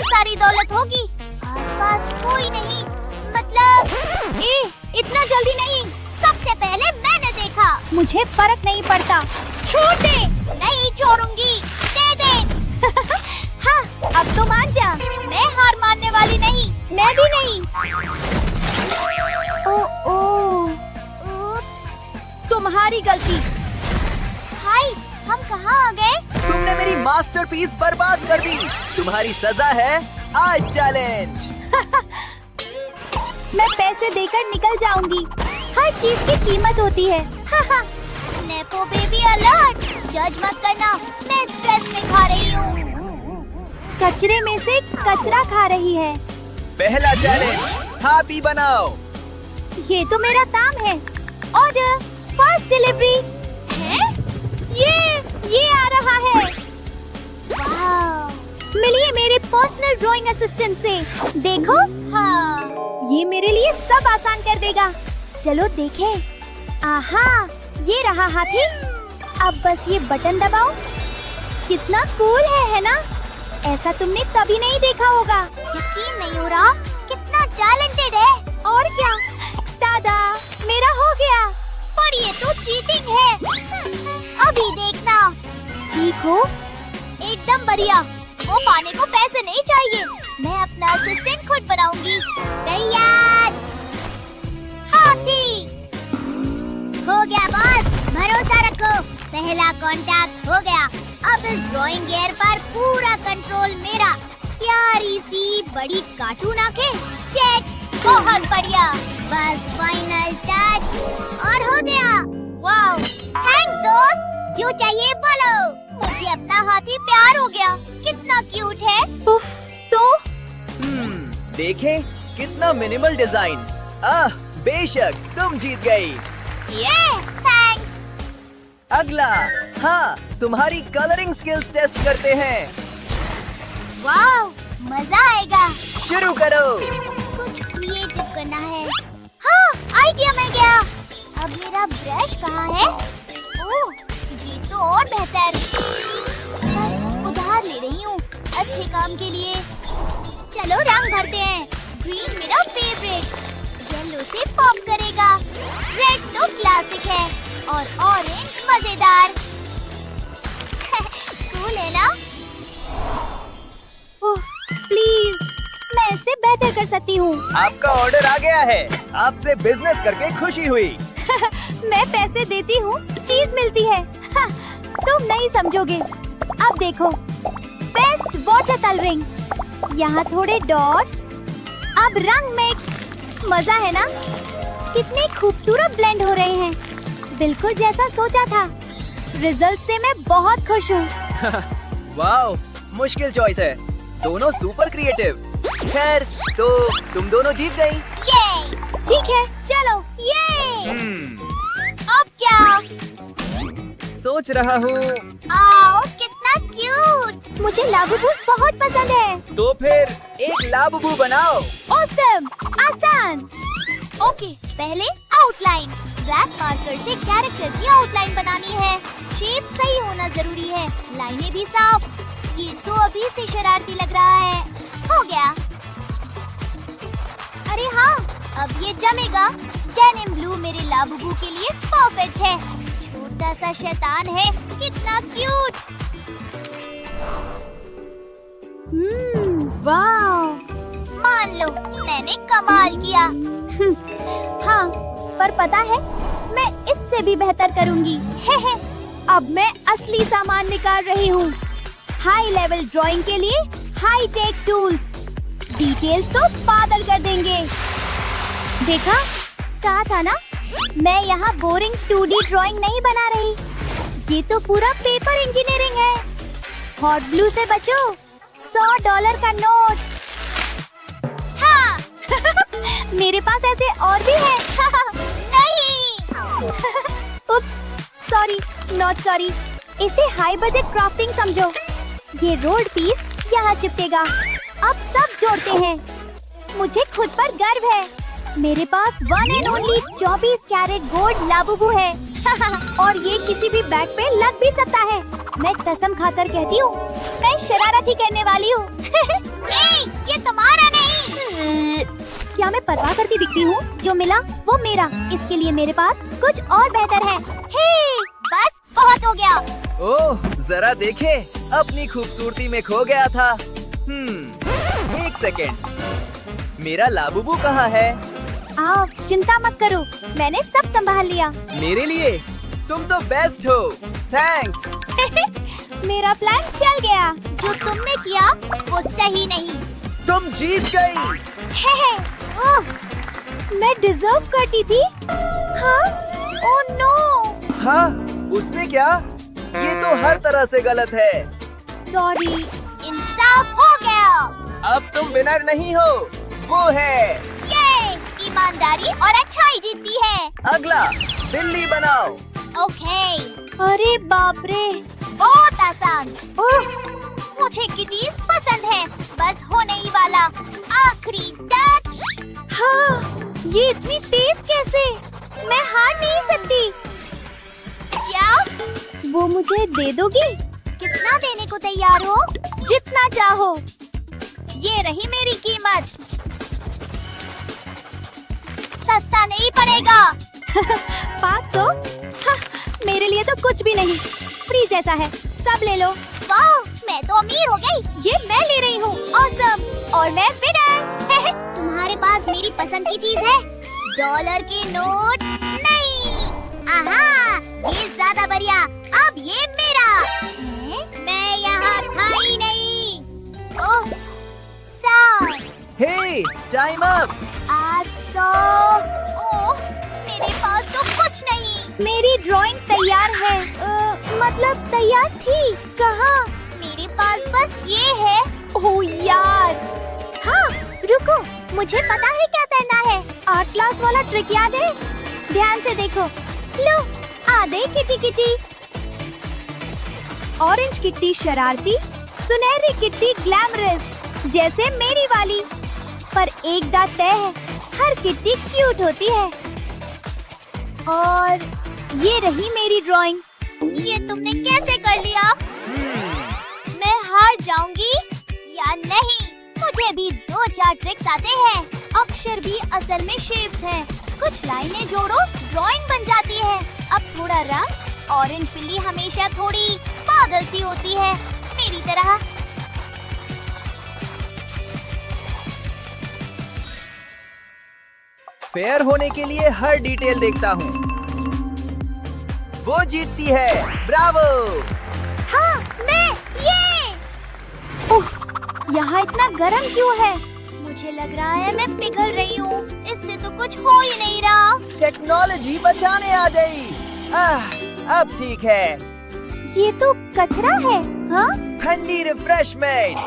सारी दौलत होगी, आसपास कोई नहीं, मतलब इतना जल्दी नहीं। सबसे पहले मैंने देखा। मुझे फर्क नहीं पड़ता, छोड़ दे। नहीं छोड़ूंगी, दे दे। हाँ, अब तो मान जा। मैं हार मानने वाली नहीं। मैं भी नहीं। ओह, उप्स, तुम्हारी गलती। हाय, हम कहाँ आ गए? तुमने मेरी मास्टरपीस बर्बाद कर दी। तुम्हारी सजा है आज चैलेंज। मैं पैसे देकर निकल जाऊंगी। हर चीज की कीमत होती है। Nepo baby alert! जज मत करना, मैं स्ट्रेस में खा रही हूँ। कचरे में से कचरा खा रही है। पहला चैलेंज, हैप्पी बनाओ। ये तो मेरा काम है। Order, fast delivery. हैं? ये आ रहा है। वाह! मिलिए मेरे पर्सनल ड्राइंग असिस्टेंट से। देखो, हाँ, ये मेरे लिए सब आसान कर देगा। चलो देखें। आहा, ये रहा हाथी। अब बस ये बटन दबाओ। कितना कूल है ना? ऐसा तुमने कभी नहीं देखा होगा। यकीन नहीं हो रहा, कितना टैलेंटेड है। और क्या? दादा, मेरा हो गया। पर ये तो चीटिंग है। अभी देखना। ठीक हो? एकदम बढ़िया। वो पाने को पैसे नहीं चाहिए। मैं अपना असिस्टेंट खुद बनाऊंगी। तैयार। हाथी। हो गया बॉस, भरोसा रखो। पहला कांटेक्ट हो गया। अब इस ड्राइंग गियर पर पूरा कंट्रोल मेरा। प्यारी सी बड़ी कार्टून आंखें। चेक, बहुत बढ़िया। बस फाइनल टच और हो गया। वाओ, थैंक्स दोस्त। जो चाहिए बोलो। मुझे अपना हाथी प्यार हो गया। कितना क्यूट है। उफ, तो देखें कितना मिनिमल डिजाइन। बेशक तुम जीत गई। ये थैंक्स। अगला, हाँ, तुम्हारी कलरिंग स्किल्स टेस्ट करते हैं। वाह, मजा आएगा। शुरू करो। कुछ क्रिएटिव करना है। हाँ, आइडिया मिल गया। अब मेरा ब्रश कहाँ है? ओह, ये तो और बेहतर। बस उधार ले रही हूँ, अच्छे काम के लिए। चलो रंग भरते हैं। ग्रीन मेरा फेवरेट, येलो से पॉप करेगा। रेड तो क्लासिक है और ऑरेंज मजेदार। कूल है ना? प्लीज, मैं इससे बेहतर कर सकती हूँ। आपका ऑर्डर आ गया है। आपसे बिजनेस करके खुशी हुई। मैं पैसे देती हूँ, चीज मिलती है। तुम नहीं समझोगे। अब देखो, बेस्ट वाटर कलरिंग। यहाँ थोड़े डॉट्स, अब रंग मिक्स। मजा है ना? कितने खूबसूरत ब्लेंड हो रहे हैं, बिल्कुल जैसा सोचा था। रिजल्ट से मैं बहुत खुश हूँ। वाओ, मुश्किल चॉइस है। दोनों सुपर क्रिएटिव। खैर, तो तुम दोनों जीत गई। ये ठीक है, चलो। ये अब क्या? सोच रहा हूँ। आओ, कितना क्यूट। मुझे लाबूबूस बहुत पसंद है। तो फिर एक लाबुबू बनाओ। ऑसम, आसान। ओके, पहले आउटलाइन। ब्लैक मार्कर से कैरेक्टर की आउटलाइन बनानी है। शेप सही होना जरूरी है, लाइनें भी साफ। ये तो अभी से शरारती लग रहा है। हो गया। अरे हाँ, अब ये जमेगा। डेनिम ब्लू मेरे लाबुबू के लिए परफेक्ट है। छोटा सा शैतान है, कितना क्यूट। वाह। मान लो, मैंने कमाल किया। हाँ, पर पता है, मैं इससे भी बेहतर करूँगी। अब मैं असली सामान निकाल रही हूँ। हाई लेवल ड्राइंग के लिए हाई टेक टूल्स। डिटेल्स तो पागल कर देंगे। देखा, कहा था ना, मैं यहाँ बोरिंग 2D ड्राइंग नहीं बना रही। ये तो पूरा पेपर इंजीनियरिंग है। हॉट ग्लू से बचो, $100 का नोट। हाँ। मेरे पास ऐसे और भी है। नहीं। उप्स, सॉरी, नॉट सॉरी। इसे हाई बजट क्राफ्टिंग समझो। ये रोल्ड पीस यहाँ चिपकेगा। अब सब जोड़ते हैं। मुझे खुद पर गर्व है। मेरे पास 1 and only 24 कैरेट गोल्ड लाबुबू है। और ये किसी भी बैग पे लग भी सकता है। मैं कसम खाकर कहती हूँ, मैं शरारत ही करने वाली हूँ। ये तुम्हारा नहीं। क्या मैं परवाह करती दिखती हूँ? जो मिला वो मेरा। इसके लिए मेरे पास कुछ और बेहतर है। हे! बस बहुत हो गया। ओह, जरा देखे, अपनी खूबसूरती में खो गया था। एक सेकेंड, मेरा लाबूबू कहाँ है? आप चिंता मत करो, मैंने सब संभाल लिया। मेरे लिए तुम तो बेस्ट हो। थैंक्स। मेरा प्लान चल गया। जो तुमने किया वो सही नहीं। तुम जीत गई। मैं डिजर्व करती थी। हाँ? Oh no! हाँ, उसने क्या? ये तो हर तरह से गलत है। सॉरी। इंसाफ हो गया। अब तुम विनर नहीं हो, वो है। ये ईमानदारी और अच्छाई जीतती है। अगला बिल्ली बनाओ। ओके, अरे बाप रे! बहुत आसान। उफ, मुझे किटीज पसंद है। बस होने ही वाला आखिरी टच। हाँ, ये इतनी तेज कैसे? मैं हार नहीं सकती। क्या? वो मुझे दे दोगी? कितना देने को तैयार हो? जितना चाहो। ये रही मेरी कीमत। सस्ता नहीं पड़ेगा। 500? हाँ, मेरे लिए तो कुछ भी नहीं। फ्री जैसा है, सब ले लो। वाह, मैं तो अमीर हो गई। ये मैं ले रही हूँ। ऑसम! और मैं विनर। तुम्हारे पास मेरी पसंद की चीज है? डॉलर के नोट नहीं। आहा, ये ज्यादा बढ़िया। अब ये मेरा। मैं यहाँ था ही नहीं। ओह, 7, हे, टाइम अप। 800। ओह, मेरे पास तो कुछ नहीं। मेरी ड्राइंग तैयार है। मतलब तैयार थी। कहाँ? मेरे पास बस ये है। ओह यार! हाँ, रुको, मुझे पता है क्या करना है। आर्ट क्लास वाला ट्रिक याद है? ध्यान से देखो। लो, आ गई किटी किटी। ऑरेंज किट्टी शरारती, सुनहरी किट्टी ग्लैमरस, जैसे मेरी वाली। पर एक बात तय है, हर किट्टी क्यूट होती है। और ये रही मेरी ड्राइंग। ये तुमने कैसे कर लिया? मैं हार जाऊंगी या नहीं? मुझे भी 2-4 ट्रिक्स आते हैं। अक्षर भी असल में शेप्स हैं। कुछ लाइनें जोड़ो, ड्राइंग बन जाती है। अब थोड़ा रंग। ऑरेंज बिल्ली हमेशा थोड़ी पागल सी होती है, मेरी तरह। फेयर होने के लिए हर डिटेल देखता हूँ। वो जीतती है। ब्रावो! हाँ, मैं ये। उफ, यहाँ इतना गर्म क्यों है? मुझे लग रहा है मैं पिघल रही हूँ। इससे तो कुछ हो ही नहीं रहा। टेक्नोलॉजी बचाने आ गई। अब ठीक है। ये तो कचरा है। हाँ? ठंडी रिफ्रेशमेंट।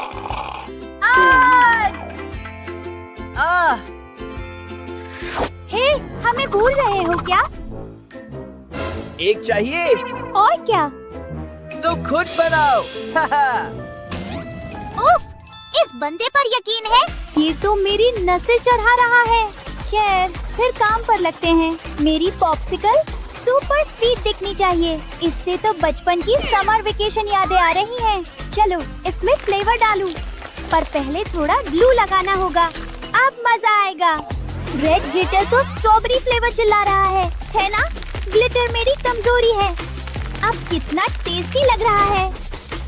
आग! हे, हमें भूल रहे हो क्या? एक चाहिए और क्या? तो खुद बनाओ। उफ, इस बंदे पर यकीन है? ये तो मेरी नसें चढ़ा रहा है। खैर, फिर काम पर लगते हैं। मेरी पॉप्सिकल सुपर स्वीट दिखनी चाहिए। इससे तो बचपन की समर वेकेशन यादें आ रही हैं। चलो, इसमें फ्लेवर डालूं। पर पहले थोड़ा ग्लू लगाना होगा। अब मजा आएगा। रेड ग्लिटर तो स्ट्रॉबेरी फ्लेवर चिल्ला रहा है ना? ग्लिटर मेरी कमजोरी है। अब कितना टेस्टी लग रहा है।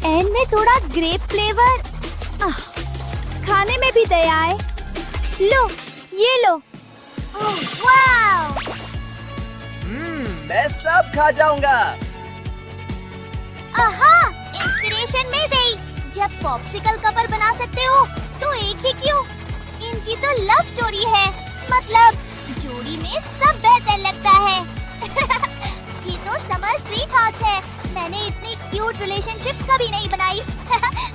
एंड में थोड़ा ग्रेप फ्लेवर। खाने में भी दया है। लो, ये लो। वाव! मैं सब खा जाऊंगा। आहा, इंस्पिरेशन मिल गई। जब पॉप्सिकल कवर बना सकते हो, तो एक ही क्यों? इनकी तो लव स्टोरी है। मतलब जोड़ी में सब बेहतर लगता है। ये तो समर स्वीट हार्ट्स है। मैंने इतनी क्यूट रिलेशनशिप्स कभी नहीं बनाई।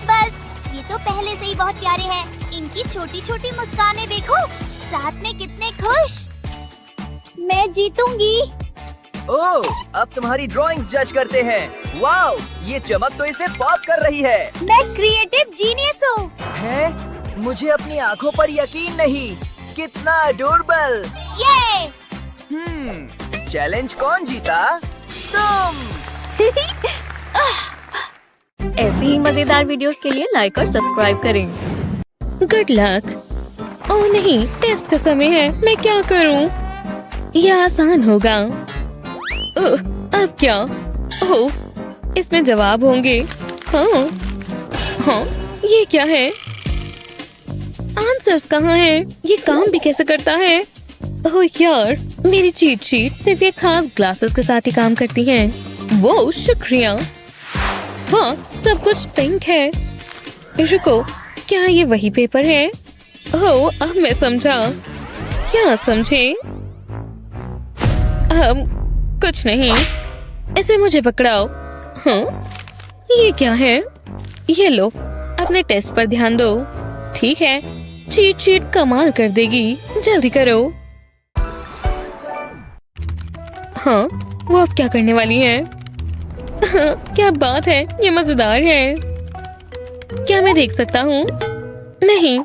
बस ये तो पहले से ही बहुत प्यारे हैं। इनकी छोटी छोटी मुस्कानें देखो, साथ में कितने खुश। मैं जीतूंगी। ओह, अब तुम्हारी ड्राइंग्स जज करते हैं। वाओ, ये चमक तो इसे पॉप कर रही है। मैं क्रिएटिव जीनियस हूँ। है? मुझे अपनी आंखों पर यकीन नहीं। कितना अडोरेबल। ये चैलेंज कौन जीता? तुम। ऐसी ही मजेदार वीडियोस के लिए लाइक और सब्सक्राइब करें। Good luck. ओह नहीं, टेस्ट का समय है, मैं क्या करूं? यह आसान होगा। अब क्या? ओह, इसमें जवाब होंगे। हाँ, हाँ, ये क्या है? आंसर्स कहाँ हैं? ये काम भी कैसे करता है? ओह यार, मेरी चीट शीट सिर्फ ये खास ग्लासेस के साथ ही काम करती हैं। वो शुक्रिया। वाह, सब कुछ पिंक है। रुको, क्या ये वही पेपर है? ओह, अब मैं समझा। क्या समझे? कुछ नहीं। इसे मुझे पकड़ाओ। हाँ, ये क्या है? ये लो, अपने टेस्ट पर ध्यान दो। ठीक है, चीट शीट कमाल कर देगी। जल्दी करो। हाँ, वो अब क्या करने वाली है? क्या बात है, ये मजेदार है। क्या मैं देख सकता हूँ? नहीं।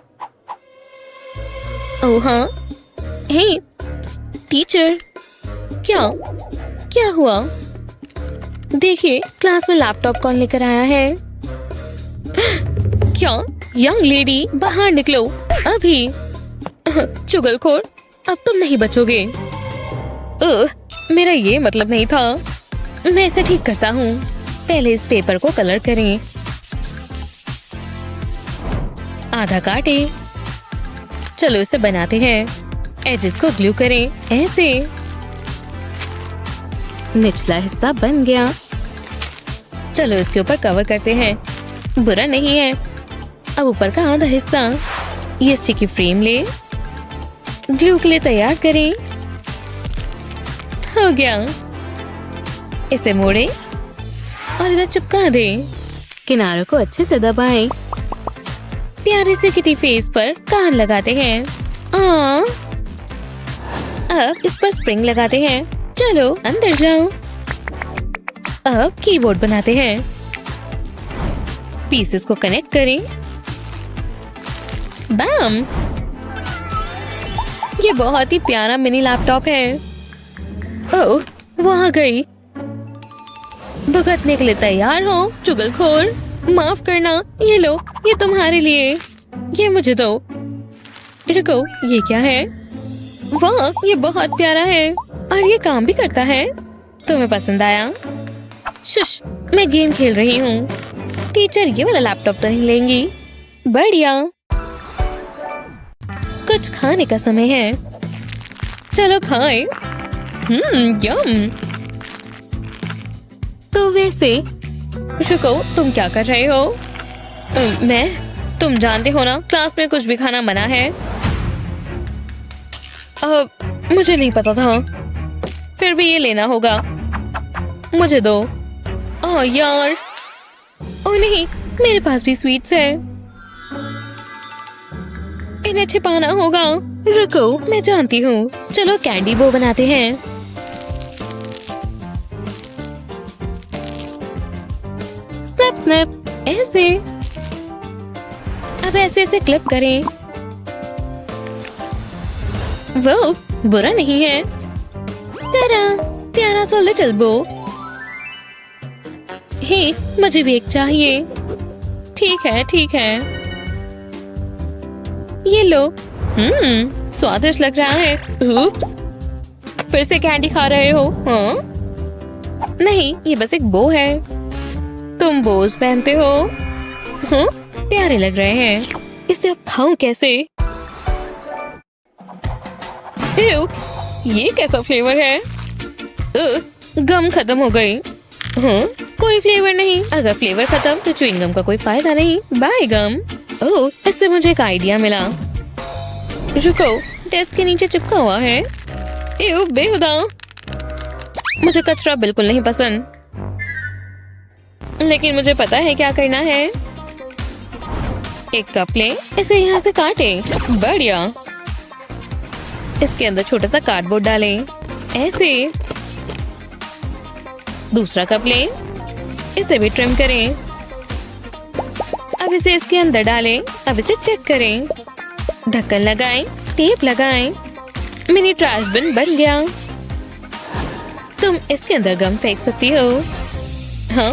ओह हाँ, हे टीचर, क्या हुआ? देखिए, क्लास में लैपटॉप कौन लेकर आया है? क्या? यंग लेडी, बाहर निकलो अभी। चुगलखोर, अब तुम नहीं बचोगे। मेरा ये मतलब नहीं था। मैं इसे ठीक करता हूँ। पहले इस पेपर को कलर करें। आधा काटे। चलो इसे बनाते हैं। एजेस को ग्लू करें, ऐसे। निचला हिस्सा बन गया। चलो इसके ऊपर कवर करते हैं। बुरा नहीं है। अब ऊपर का आधा हिस्सा। ये स्टिकी फ्रेम ले, ग्लू के लिए तैयार करें। हो गया। इसे मोड़े और इधर चिपका दें। किनारों को अच्छे से दबाएं। प्यारे से किटी फेस पर कान लगाते हैं। अब इस पर स्प्रिंग लगाते हैं। चलो अंदर जाओ। अब कीबोर्ड बनाते हैं। पीसेस को कनेक्ट करें। बैम! ये बहुत ही प्यारा मिनी लैपटॉप है। ओह, वो आ गई। भुगतने के लिए तैयार हो, चुगलखोर? माफ करना, ये लो, ये तुम्हारे लिए। ये मुझे दो। रुको, ये क्या है? वाह, ये बहुत प्यारा है और ये काम भी करता है। तुम्हें पसंद आया? शुश, मैं गेम खेल रही हूँ। टीचर ये वाला लैपटॉप तो नहीं लेंगी। बढ़िया। कुछ खाने का समय है। चलो खाएं। यम। तो वैसे, रुको, तुम क्या कर रहे हो? तुम जानते हो ना, क्लास में कुछ भी खाना मना है। मुझे नहीं पता था। फिर भी ये लेना होगा। मुझे दो। ओह यार, ओह नहीं, मेरे पास भी स्वीट्स है। इन्हें छिपाना होगा। रुको, मैं जानती हूँ। चलो कैंडी बो बनाते हैं। स्नैप स्नैप, ऐसे। अब ऐसे ऐसे क्लिप करें। वो बुरा नहीं है। तेरा प्यारा सा लिटिल बो। हे, मुझे भी एक चाहिए। ठीक है, ठीक है। ये लो। स्वादिष्ट लग रहा है। उप्स, फिर से कैंडी खा रहे हो? हाँ? नहीं, ये बस एक बो है। तुम बोज पहनते हो? हाँ? प्यारे लग रहे हैं। इसे अब खाऊं कैसे? एव, ये कैसा फ्लेवर है? गम खत्म हो गई। हाँ? कोई फ्लेवर नहीं। अगर फ्लेवर खत्म तो च्युइंग गम का कोई फायदा नहीं। बाय गम। ओह, इससे मुझे एक आइडिया मिला। रुको, डेस्क के नीचे चिपका हुआ है। एव, बेहुदा। मुझे कचरा बिल्कुल नहीं पसंद, लेकिन मुझे पता है क्या करना है। एक कप ले, इसे यहाँ से काटे। बढ़िया। इसके अंदर छोटा सा कार्डबोर्ड डालें, ऐसे। दूसरा कप ले, इसे भी ट्रिम करें। अब इसे इसके अंदर डालें। अब इसे चेक करें। ढक्कन लगाएं, टेप लगाएं। मिनी ट्रैश बिन बन गया। तुम इसके अंदर गम फेंक सकती हो। हाँ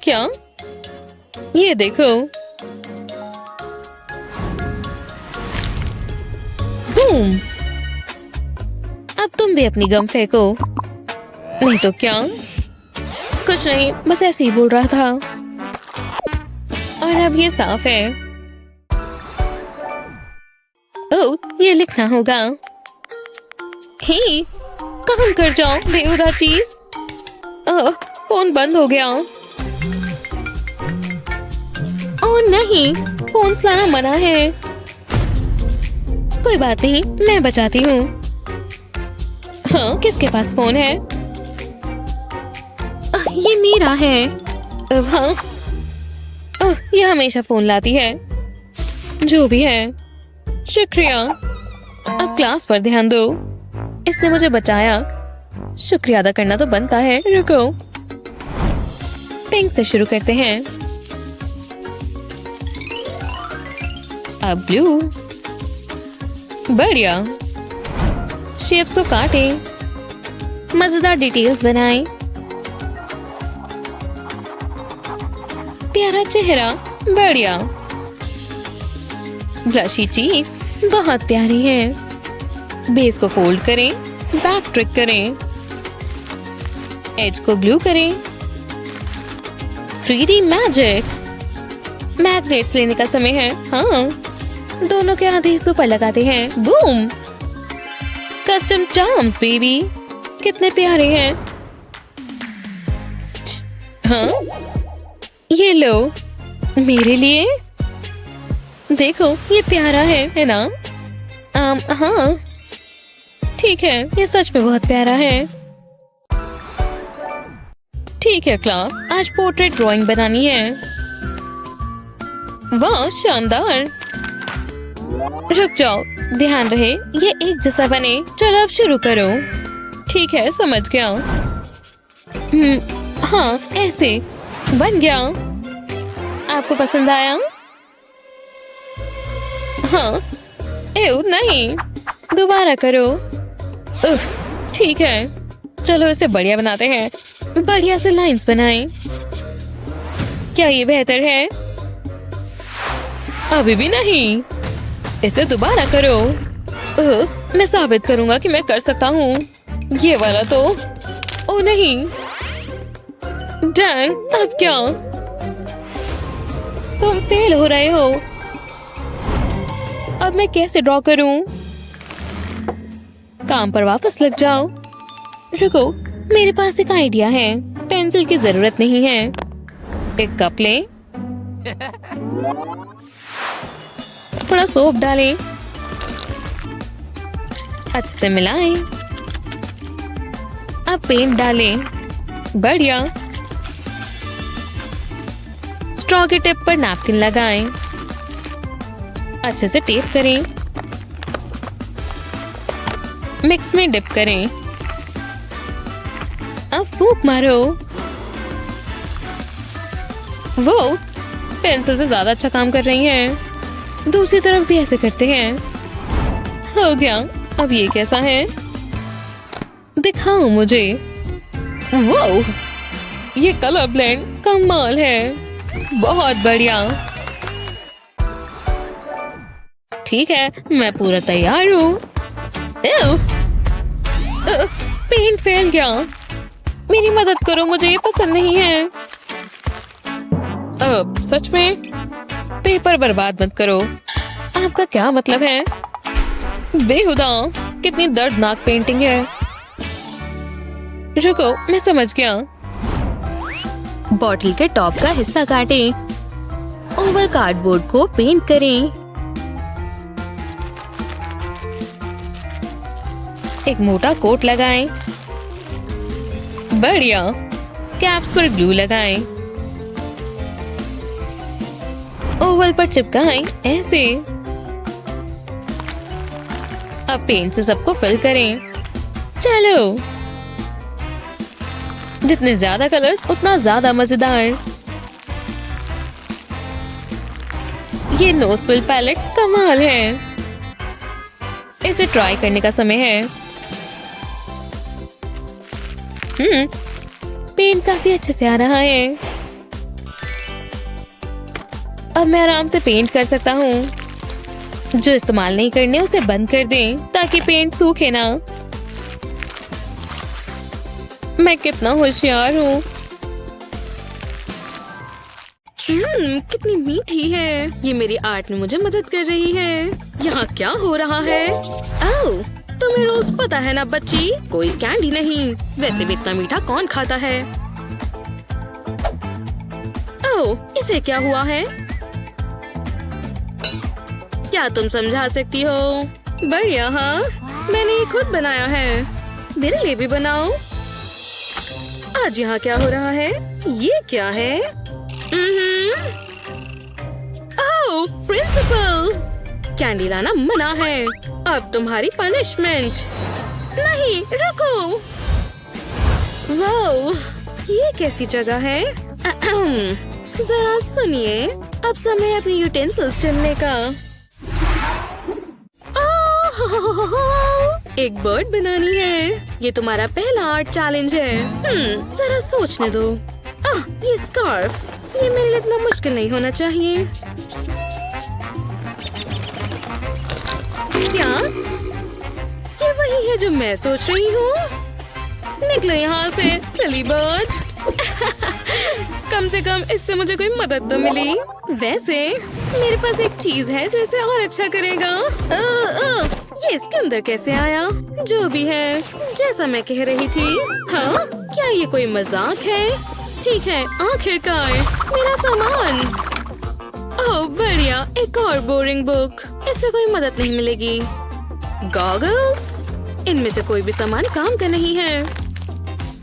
क्या? ये देखो। बूम। अब तुम भी अपनी गम फेंको। नहीं तो क्या? कुछ नहीं, बस ऐसे ही बोल रहा था। और अब ये साफ है। ओह, ये लिखना होगा। हे, काम कर जाओ बेहुदा चीज। फोन बंद हो गया। ओह नहीं, फोन चलाना मना है। कोई बात नहीं, मैं बचाती हूँ। हाँ, किसके पास फोन है? ये मेरा है। हाँ, ये हमेशा फोन लाती है। जो भी है, शुक्रिया। अब क्लास पर ध्यान दो। इसने मुझे बचाया। शुक्रिया अदा करना तो बनता है। रुको, पिंक से शुरू करते हैं। अब ब्लू। बढ़िया। शेप्स को काटें। मजेदार डिटेल्स बनाएं। प्यारा चेहरा। बढ़िया। ब्लशी चीक्स बहुत प्यारी है। बेस को फोल्ड करें, बैक ट्रिक करें, एज को ग्लू करें। 3D magic. मैग्नेट्स लेने का समय है। हाँ, दोनों के आधे हिस्सों पर लगाते हैं। बूम। कस्टम चार्म्स बेबी, कितने प्यारे हैं। हाँ, ये लो मेरे लिए। देखो, ये प्यारा है ना? हाँ ठीक है, ये सच में बहुत प्यारा है। ठीक है क्लास, आज पोर्ट्रेट ड्राइंग बनानी है। वाह, शानदार। रुक जाओ, ध्यान रहे ये एक जैसा बने। चलो अब शुरू करो। ठीक है, समझ गया। हाँ, ऐसे बन गया। आपको पसंद आया? हाँ। एव नहीं, दोबारा करो। उफ, ठीक है, चलो इसे बढ़िया बनाते हैं। बढ़िया से लाइंस बनाएं। क्या ये बेहतर है? अभी भी नहीं। इसे दोबारा करो। मैं साबित करूंगा कि मैं कर सकता हूँ। ये वाला तो। ओ नहीं, डैंग, अब क्या? तुम फेल हो रहे हो। अब मैं कैसे ड्रॉ करूं? काम पर वापस लग जाओ। रुको, मेरे पास एक आइडिया है। पेंसिल की जरूरत नहीं है। एक कप लें, थोड़ा सोप डालें, अच्छे से मिलाएं। अब पेंट डालें। बढ़िया। स्ट्रॉ के टिप पर नैपकिन लगाएं। अच्छे से टेप करें। मिक्स में डिप करें। अब फूंक मारो। वो पेंसिल से ज्यादा अच्छा काम कर रही हैं। दूसरी तरफ भी ऐसे करते हैं। हो गया। अब ये कैसा है? दिखाओ मुझे। वो ये कलर ब्लेंड कमाल है। बहुत बढ़िया। ठीक है, मैं पूरा तैयार हूँ। पेंट फैल गया। मेरी मदद करो, मुझे ये पसंद नहीं है। सच में? पेपर बर्बाद मत करो। आपका क्या मतलब है? बेहुदा, कितनी दर्दनाक पेंटिंग है। रुको, मैं समझ गया। बॉटल के टॉप का हिस्सा काटें। ओवल कार्डबोर्ड को पेंट करें। एक मोटा कोट लगाएं। बढ़िया। कैप्स पर ग्लू लगाएं। ओवल पर चिपकाएं, ऐसे। अब पेंट से सबको फिल करें। चलो, जितने ज्यादा कलर्स उतना ज्यादा मजेदार। ये नो स्पिल पैलेट कमाल है। इसे ट्राई करने का समय है। पेंट काफी अच्छे से आ रहा है। अब मैं आराम से पेंट कर सकता हूँ। जो इस्तेमाल नहीं करने उसे बंद कर दें ताकि पेंट सूखे ना। मैं कितना होशियार हूँ। कितनी मीठी है। ये मेरी आर्ट में मुझे मदद कर रही है। यहाँ क्या हो रहा है? ओह, तुम्हें रोज पता है ना बच्ची, कोई कैंडी नहीं। वैसे भी इतना मीठा कौन खाता है? ओह, इसे क्या हुआ है? क्या तुम समझा सकती हो? बढ़िया, हाँ, मैंने ये खुद बनाया है। मेरे लिए भी बनाओ। आज यहाँ क्या हो रहा है? ये क्या है? ओह, प्रिंसिपल, कैंडी लाना मना है। अब तुम्हारी पनिशमेंट। नहीं, रुको। वाओ, ये कैसी जगह है? जरा सुनिए, अब समय अपनी यूटेंसिल्स चुनने का। एक बर्ड बनानी है। ये तुम्हारा पहला आर्ट चैलेंज है। जरा सोचने दो। ये स्कार्फ, ये मेरे लिए इतना मुश्किल नहीं होना चाहिए। क्या ये वही है जो मैं सोच रही हूँ? निकलो यहाँ से, सिली बर्ड। कम से कम इससे मुझे कोई मदद तो मिली। वैसे मेरे पास एक चीज है जो इसे और अच्छा करेगा। ये इसके अंदर कैसे आया? जो भी है, जैसा मैं कह रही थी। हाँ, क्या ये कोई मजाक है? ठीक है, आखिरकार मेरा सामान। ओह बढ़िया, एक और बोरिंग बुक। इससे कोई मदद नहीं मिलेगी। गॉगल्स, इनमें से कोई भी सामान काम का नहीं है।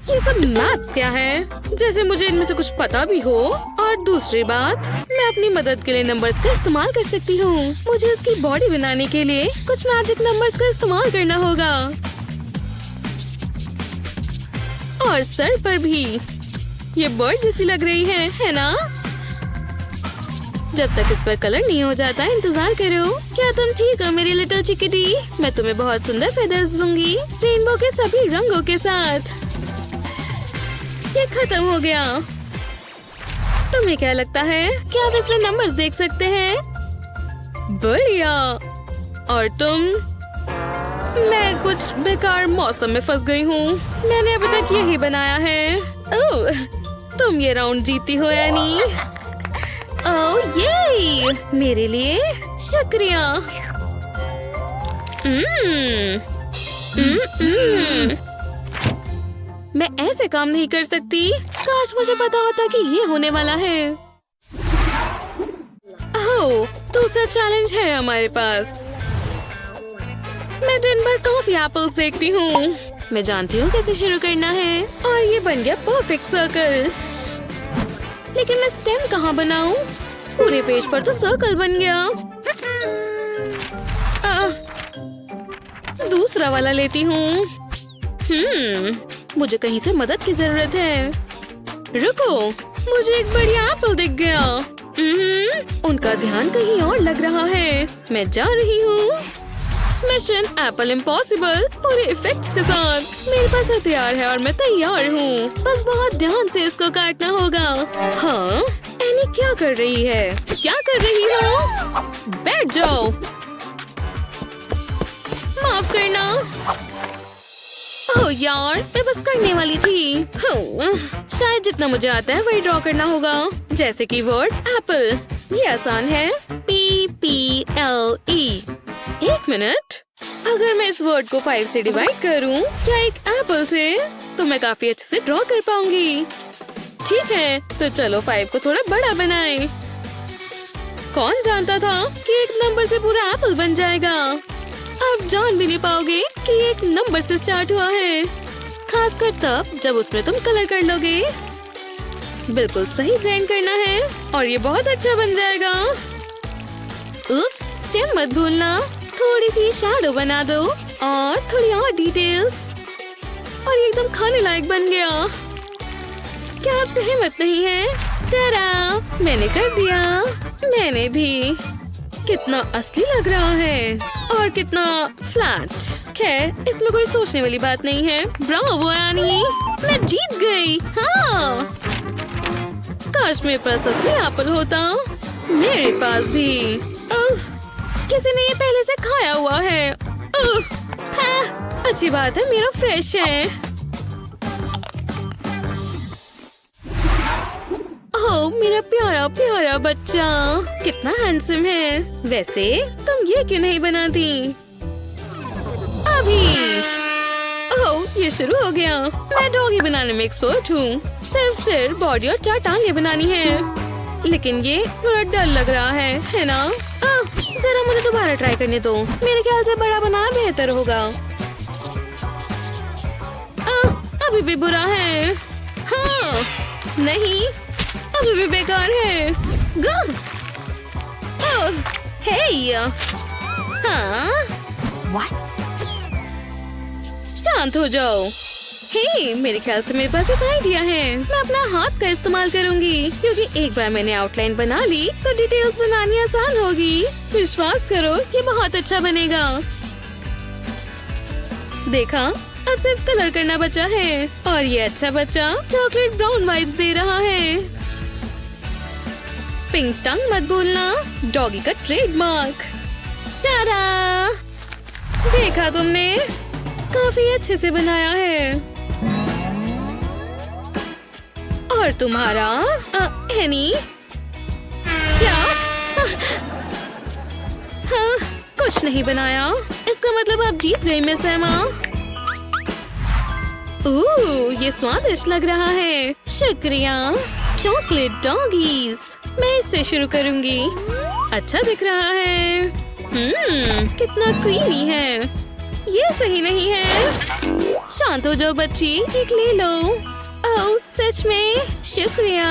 ये सब मैथ्स क्या है? जैसे मुझे इनमें से कुछ पता भी हो। और दूसरी बात, मैं अपनी मदद के लिए नंबर्स का इस्तेमाल कर सकती हूँ। मुझे उसकी बॉडी बनाने के लिए कुछ मैजिक नंबर्स का इस्तेमाल करना होगा। और सर पर भी। ये बर्ड जैसी लग रही है ना? जब तक इस पर कलर नहीं हो जाता इंतजार करो। क्या तुम ठीक हो मेरी लिटिल चिकिटी? मैं तुम्हें बहुत सुंदर फेदर्स दूंगी, रेनबो के सभी रंगों के साथ। ये खत्म हो गया। तुम्हें क्या लगता है? क्या आप इसमें नंबर्स देख सकते हैं? बढ़िया। और तुम? मैं कुछ बेकार मौसम में फंस गई हूँ। मैंने अभी तक यही बनाया है। ओह, तुम ये राउंड जीती हो एनी। ओह ये मेरे लिए शुक्रिया। मैं ऐसे काम नहीं कर सकती। काश मुझे पता होता कि ये होने वाला है। ओह, दूसरा चैलेंज है हमारे पास। मैं दिन भर कॉफी एप्पल्स देखती हूँ। मैं जानती हूँ कैसे शुरू करना है। और ये बन गया परफेक्ट सर्कल। लेकिन मैं स्टेम कहाँ बनाऊँ? पूरे पेज पर तो सर्कल बन गया। दूसरा वाला लेती हूँ। मुझे कहीं से मदद की जरूरत है। रुको, मुझे एक बढ़िया एप्पल दिख गया। उनका ध्यान कहीं और लग रहा है। मैं जा रही हूँ। मिशन एप्पल इम्पॉसिबल पूरे इफेक्ट्स के साथ। मेरे पास हथियार है और मैं तैयार हूँ। बस बहुत ध्यान से इसको काटना होगा। हाँ, एनी क्या कर रही है? क्या कर रही हो? बैठ जाओ। माफ करना। ओह यार, मैं बस करने वाली थी। शायद जितना मुझे आता है वही ड्रॉ करना होगा। जैसे कि वर्ड एप्पल। ये आसान है। PPLE। एक मिनट, अगर मैं इस वर्ड को 5 से डिवाइड करूं या एक एप्पल से, तो मैं काफी अच्छे से ड्रॉ कर पाऊंगी। ठीक है, तो चलो 5 को थोड़ा बड़ा बनाएं। कौन जानता था कि एक नंबर से पूरा एप्पल बन जाएगा। आप जान भी नहीं पाओगे कि एक नंबर से स्टार्ट हुआ है। खासकर तब जब उसमें तुम कलर कर लोगे। बिल्कुल सही ब्लेंड करना है और ये बहुत अच्छा बन जाएगा। उप्स, स्टेम मत भूलना। थोड़ी सी शैडो बना दो और थोड़ी और डिटेल्स। और ये एकदम खाने लायक बन गया। क्या आपसे हिम्मत नहीं है? टरा, मैंने कर दिया। मैंने भी। कितना असली लग रहा है और कितना फ्लैट। खैर, इसमें कोई सोचने वाली बात नहीं है। Bravo any. मैं जीत गई। हाँ, काश मेरे पास असली एप्पल होता। मेरे पास भी। उफ, किसी ने ये पहले से खाया हुआ है। उफ, हाँ, अच्छी बात है, मेरा फ्रेश है। ओह, मेरा प्यारा प्यारा बच्चा, कितना हैंडसम है। वैसे तुम ये क्यों नहीं बनाती अभी? ओह, ये शुरू हो गया। मैं डॉगी बनाने में एक्सपर्ट हूँ। सिर्फ सिर, बॉडी और 4 टांगें बनानी है। लेकिन ये थोड़ा डर लग रहा है ना? जरा मुझे दोबारा ट्राई करने दो। मेरे ख्याल से बड़ा बनाना बेहतर होगा। अभी भी बुरा है। हाँ, नहीं, अभी भी बेकार है। हे, हाँ, शांत हो जाओ। हे, मेरे ख्याल से मेरे पास एक आइडिया है। मैं अपना हाथ का इस्तेमाल करूंगी, क्योंकि एक बार मैंने आउटलाइन बना ली तो डिटेल्स बनानी आसान होगी। विश्वास करो, ये बहुत अच्छा बनेगा। देखा, अब सिर्फ कलर करना बचा है। और ये अच्छा बच्चा चॉकलेट ब्राउन वाइब्स दे रहा है। पिंक टंग मत भूलना, डॉगी का ट्रेडमार्क। टाडा! देखा तुमने, काफी अच्छे से बनाया है। और तुम्हारा एनी क्या? हाँ, कुछ नहीं बनाया। इसका मतलब आप जीत गई मिस एमा। ओह, ये स्वादिष्ट लग रहा है। शुक्रिया। चॉकलेट डॉगीज, मैं इससे शुरू करूंगी। अच्छा दिख रहा है। कितना क्रीमी है। ये सही नहीं है। शांत हो जाओ बच्ची, एक ले लो। ओह, सच में शुक्रिया।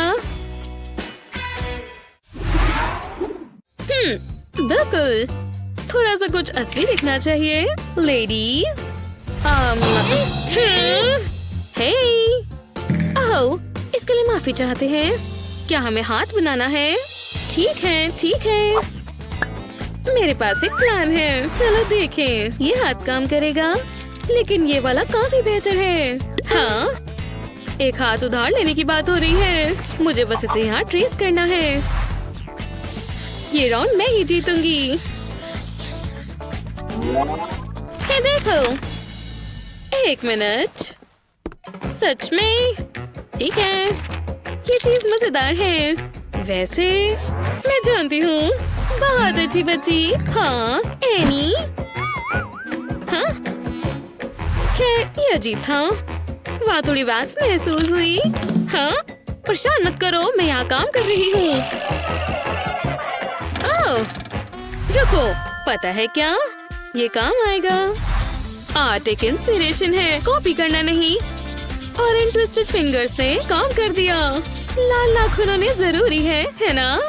बिल्कुल, थोड़ा सा कुछ असली दिखना चाहिए। लेडीज, हे, ओह, इसके लिए माफी चाहते हैं। क्या हमें हाथ बनाना है? ठीक है, ठीक है। मेरे पास एक प्लान है। चलो देखें, ये हाथ काम करेगा, लेकिन ये वाला काफी बेहतर है। हाँ, एक हाथ उधार लेने की बात हो रही है। मुझे बस इसे यहाँ ट्रेस करना है। ये राउंड मैं ही जीतूंगी। हे देखो, 1 मिनट। सच में? ठीक है, ये चीज मजेदार है। वैसे मैं जानती हूँ। बहुत अच्छी बच्ची। हाँ, एनी। हाँ, खैर ये अजीब था। वहाँ थोड़ी वैक्स महसूस हुई। हाँ, परेशान मत करो, मैं यहाँ काम कर रही हूँ। ओह, रुको, पता है क्या? ये काम आएगा। आर्ट एक इंस्पिरेशन है, कॉपी करना नहीं। और इन ट्विस्टेड फिंगर्स ने काम कर दिया। लाल नाखूनों ने जरूरी है ना?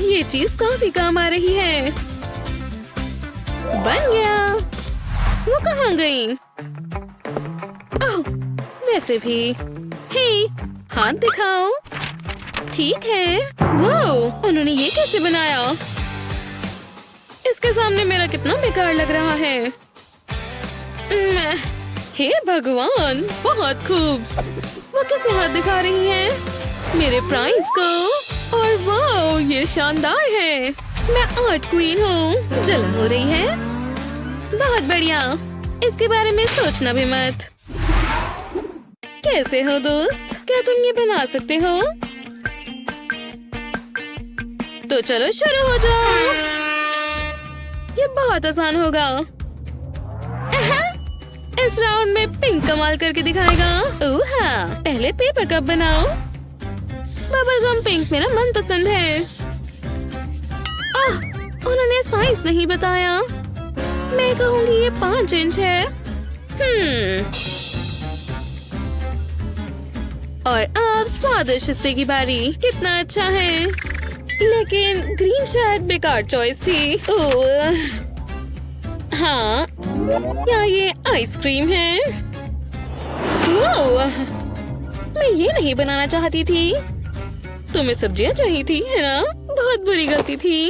ये चीज काफी काम आ रही है। बन गया। वो कहाँ गई? ओह, वैसे भी। हे, हाथ दिखाओ। ठीक है। वो, उन्होंने ये कैसे बनाया? इसके सामने मेरा कितना बेकार लग रहा है। हे भगवान, बहुत खूब। वो कैसे हाथ दिखा रही है मेरे प्राइज को। और वाओ, ये शानदार है। मैं आर्ट क्वीन हूँ। जलन हो रही है। बहुत बढ़िया, इसके बारे में सोचना भी मत। कैसे हो दोस्त? क्या तुम ये बना सकते हो? तो चलो शुरू हो जाओ। ये बहुत आसान होगा। इस राउंड में पिंक कमाल करके दिखाएगा। ओह हाँ, पहले पेपर कप बनाओ। बबल गम पिंक मेरा मनपसंद है। उन्होंने साइज नहीं बताया। मैं कहूँगी ये 5 इंच है। और अब स्वादिष्ट हिस्से की बारी। कितना अच्छा है, लेकिन ग्रीन शायद बेकार चॉइस थी। ओह हाँ, क्या ये आइसक्रीम है? ओह, मैं ये नहीं बनाना चाहती थी। तुम्हें सब्जियां चाहिए थी, है ना? बहुत बुरी गलती थी।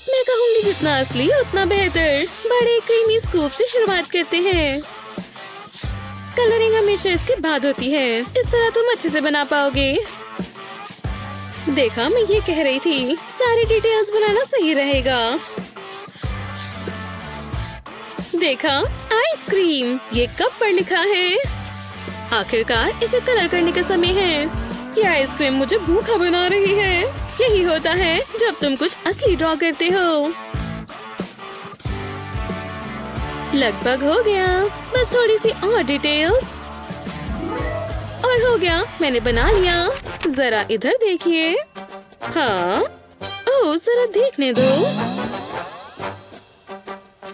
मैं कहूँगी जितना असली उतना बेहतर। बड़े क्रीमी स्कूप से शुरुआत करते हैं। कलरिंग हमेशा इसके बाद होती है। इस तरह तुम अच्छे से बना पाओगे। देखा, मैं ये कह रही थी, सारी डिटेल्स बनाना सही रहेगा। देखा, आइसक्रीम, ये कप पर लिखा है। आखिरकार इसे कलर करने का समय है। ये आइसक्रीम मुझे भूखा बना रही है। यही होता है जब तुम कुछ असली ड्रॉ करते हो। लगभग हो गया, बस थोड़ी सी और डिटेल्स और हो गया। मैंने बना लिया। जरा इधर देखिए। हाँ, ओह, जरा देखने दो।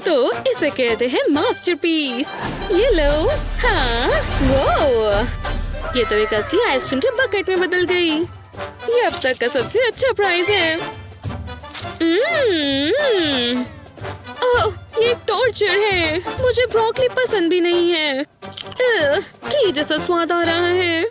तो इसे कहते हैं मास्टरपीस। ये लो। हाँ, वो ये तो एक असली आइसक्रीम के बकेट में बदल गई। ये अब तक का सबसे अच्छा प्राइस है। ओह, ये टॉर्चर है। मुझे ब्रोकली पसंद भी नहीं है। घी जैसा स्वाद आ रहा है।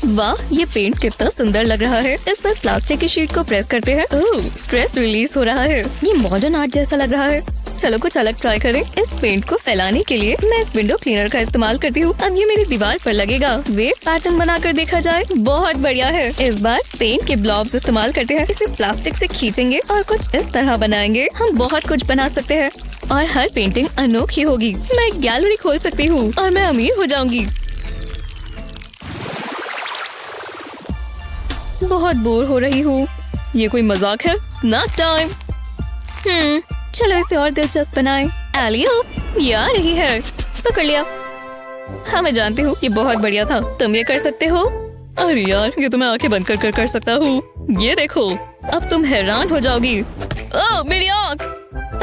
वाह, ये पेंट कितना सुंदर लग रहा है। इस पर प्लास्टिक की शीट को प्रेस करते हैं। ओह, स्ट्रेस रिलीज हो रहा है। ये मॉडर्न आर्ट जैसा लग रहा है। चलो कुछ अलग ट्राई करें। इस पेंट को फैलाने के लिए मैं इस विंडो क्लीनर का इस्तेमाल करती हूँ। अब ये मेरी दीवार पर लगेगा। वेव पैटर्न बनाकर देखा जाए। बहुत बढ़िया है। इस बार पेंट के ब्लॉब्स इस्तेमाल करते हैं। इसे प्लास्टिक से खींचेंगे और कुछ इस तरह बनाएंगे। हम बहुत कुछ बना सकते हैं और हर पेंटिंग अनोखी होगी। मैं एक गैलरी खोल सकती हूँ और मैं अमीर हो जाऊंगी। बहुत बोर हो रही हूँ। ये कोई मजाक है? Snack time. चलो इसे और दिलचस्प बनाएं। एलियो, ये आ रही है। पकड़ लिया। हाँ, मैं जानती हूँ, ये बहुत बढ़िया था। तुम ये कर सकते हो। अरे यार, ये तो मैं आंखें बंद कर कर सकता हूँ। ये देखो, अब तुम हैरान हो जाओगी। ओह, मेरी आँख।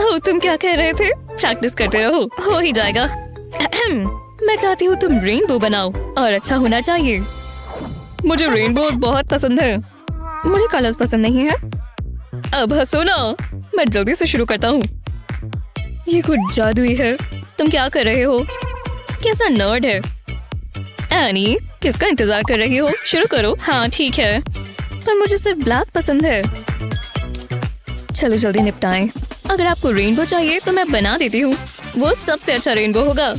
ओह, तुम क्या कह रहे थे? प्रैक्टिस करते रहो, हो ही जाएगा। मैं चाहती हूँ तुम रेनबो बनाओ और अच्छा होना चाहिए। मुझे रेनबोज बहुत पसंद है। मुझे कलर्स पसंद नहीं है। अब हंसो ना, मैं जल्दी से शुरू करता हूँ। ये कुछ जादुई है। तुम क्या कर रहे हो? कैसा नर्ड है। एनी, किसका इंतजार कर रही हो? शुरू करो। हाँ ठीक है, पर मुझे सिर्फ ब्लैक पसंद है। चलो जल्दी निपटाएं। अगर आपको रेनबो चाहिए तो मैं बना देती हूँ। वो सबसे अच्छा रेनबो होगा।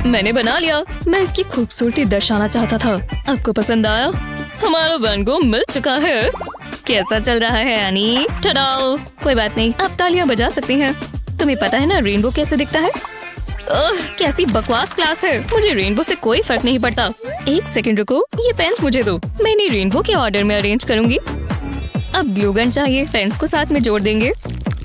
मैंने बना लिया। मैं इसकी खूबसूरती दर्शाना चाहता था। आपको पसंद आया? हमारा रेनबो मिल चुका है। कैसा चल रहा है एनी? टडाओ, कोई बात नहीं, आप तालियां बजा सकती हैं। तुम्हें पता है ना रेनबो कैसे दिखता है? ओह, कैसी बकवास क्लास है। मुझे रेनबो से कोई फर्क नहीं पड़ता। एक सेकंड रुको, ये पेन्स मुझे दो। मैं इन्हें रेनबो के ऑर्डर में अरेंज करूंगी। अब ग्लू गन चाहिए। पेन्स को साथ में जोड़ देंगे।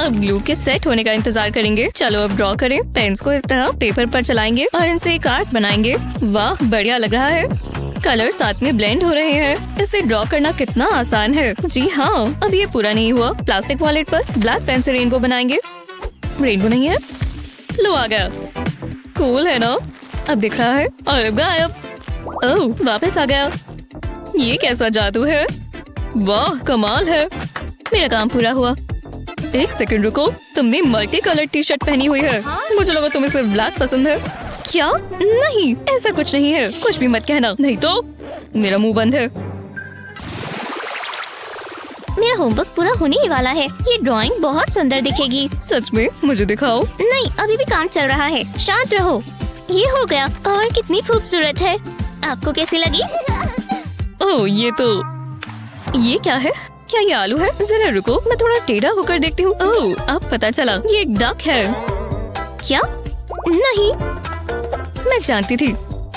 अब ग्लू के सेट होने का इंतजार करेंगे। चलो अब ड्रॉ करें। पेन्स को इस तरह पेपर पर चलाएंगे और इनसे एक आर्ट बनाएंगे। वाह, बढ़िया लग रहा है। कलर साथ में ब्लेंड हो रहे हैं। इसे ड्रॉ करना कितना आसान है। जी हाँ, अब ये पूरा नहीं हुआ। प्लास्टिक वॉलेट पर ब्लैक पेन से रेनबो बनाएंगे। रेनबो नहीं है। लो, आ गया। कूल है ना? अब दिख रहा है और अब गायब। ओह, वापस आ गया। ये कैसा जादू है? वाह, कमाल है। मेरा काम पूरा हुआ। एक सेकंड रुको, तुमने मल्टी कलर टी शर्ट पहनी हुई है। मुझे लगा तुम्हें सिर्फ ब्लैक पसंद है। क्या? नहीं, ऐसा कुछ नहीं है। कुछ भी मत कहना, नहीं तो मेरा मुंह बंद है। मेरा होमवर्क पूरा होने ही वाला है। ये ड्राइंग बहुत सुंदर दिखेगी। सच में? मुझे दिखाओ। नहीं, अभी भी काम चल रहा है। शांत रहो। ये हो गया। और कितनी खूबसूरत है। आपको कैसी लगी? ओह, ये क्या है? क्या ये आलू है? जरा रुको, मैं थोड़ा टेढ़ा होकर देखती हूँ। ओह, अब पता चला, ये एक डक है। क्या? नहीं, मैं जानती थी।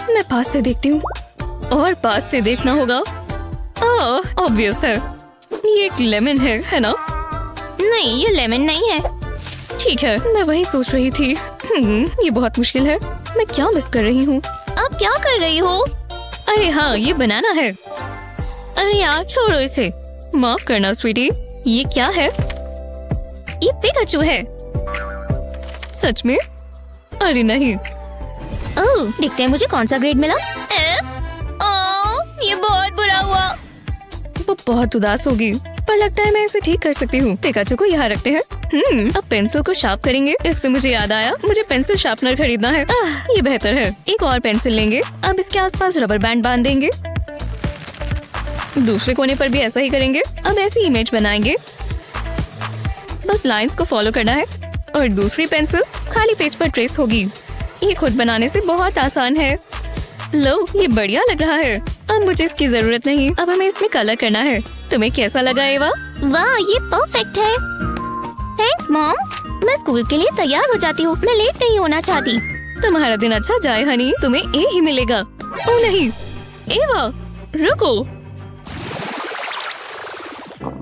मैं पास से देखती हूँ और पास से देखना होगा। ऑब्वियस है, ये एक लेमन है ना? नहीं, ये लेमन नहीं है। ठीक है, मैं वही सोच रही थी। ये बहुत मुश्किल है। मैं क्या मिस कर रही हूँ? आप क्या कर रही हो? अरे हाँ, ये बनाना है। अरे यार, छोड़ो इसे। माफ करना स्वीटी, ये क्या है? ये पिकाचू है। सच में? अरे नहीं। ओह, देखते हैं मुझे कौन सा ग्रेड मिला। F? ओह, ये बहुत बुरा हुआ। वो बहुत उदास होगी, पर लगता है मैं इसे ठीक कर सकती हूँ। पिकाचू को यहाँ रखते हैं। अब पेंसिल को शार्प करेंगे। इससे मुझे याद आया, मुझे पेंसिल शार्पनर खरीदना है। ये बेहतर है। एक और पेंसिल लेंगे। अब इसके आसपास रबर बैंड बांध देंगे। दूसरे कोने पर भी ऐसा ही करेंगे। अब ऐसी इमेज बनाएंगे। बस लाइंस को फॉलो करना है और दूसरी पेंसिल खाली पेज पर ट्रेस होगी। ये खुद बनाने से बहुत आसान है। लो, ये बढ़िया लग रहा है। अब मुझे इसकी जरूरत नहीं, अब हमें इसमें कलर करना है। तुम्हें कैसा लगा एवा? वाह, ये परफेक्ट है। Thanks mom. मैं स्कूल के लिए तैयार हो जाती हूँ, मैं लेट नहीं होना चाहती। तुम्हारा दिन अच्छा जाए हनी, तुम्हें ए ही मिलेगा। ओ नहीं, एवा रुको,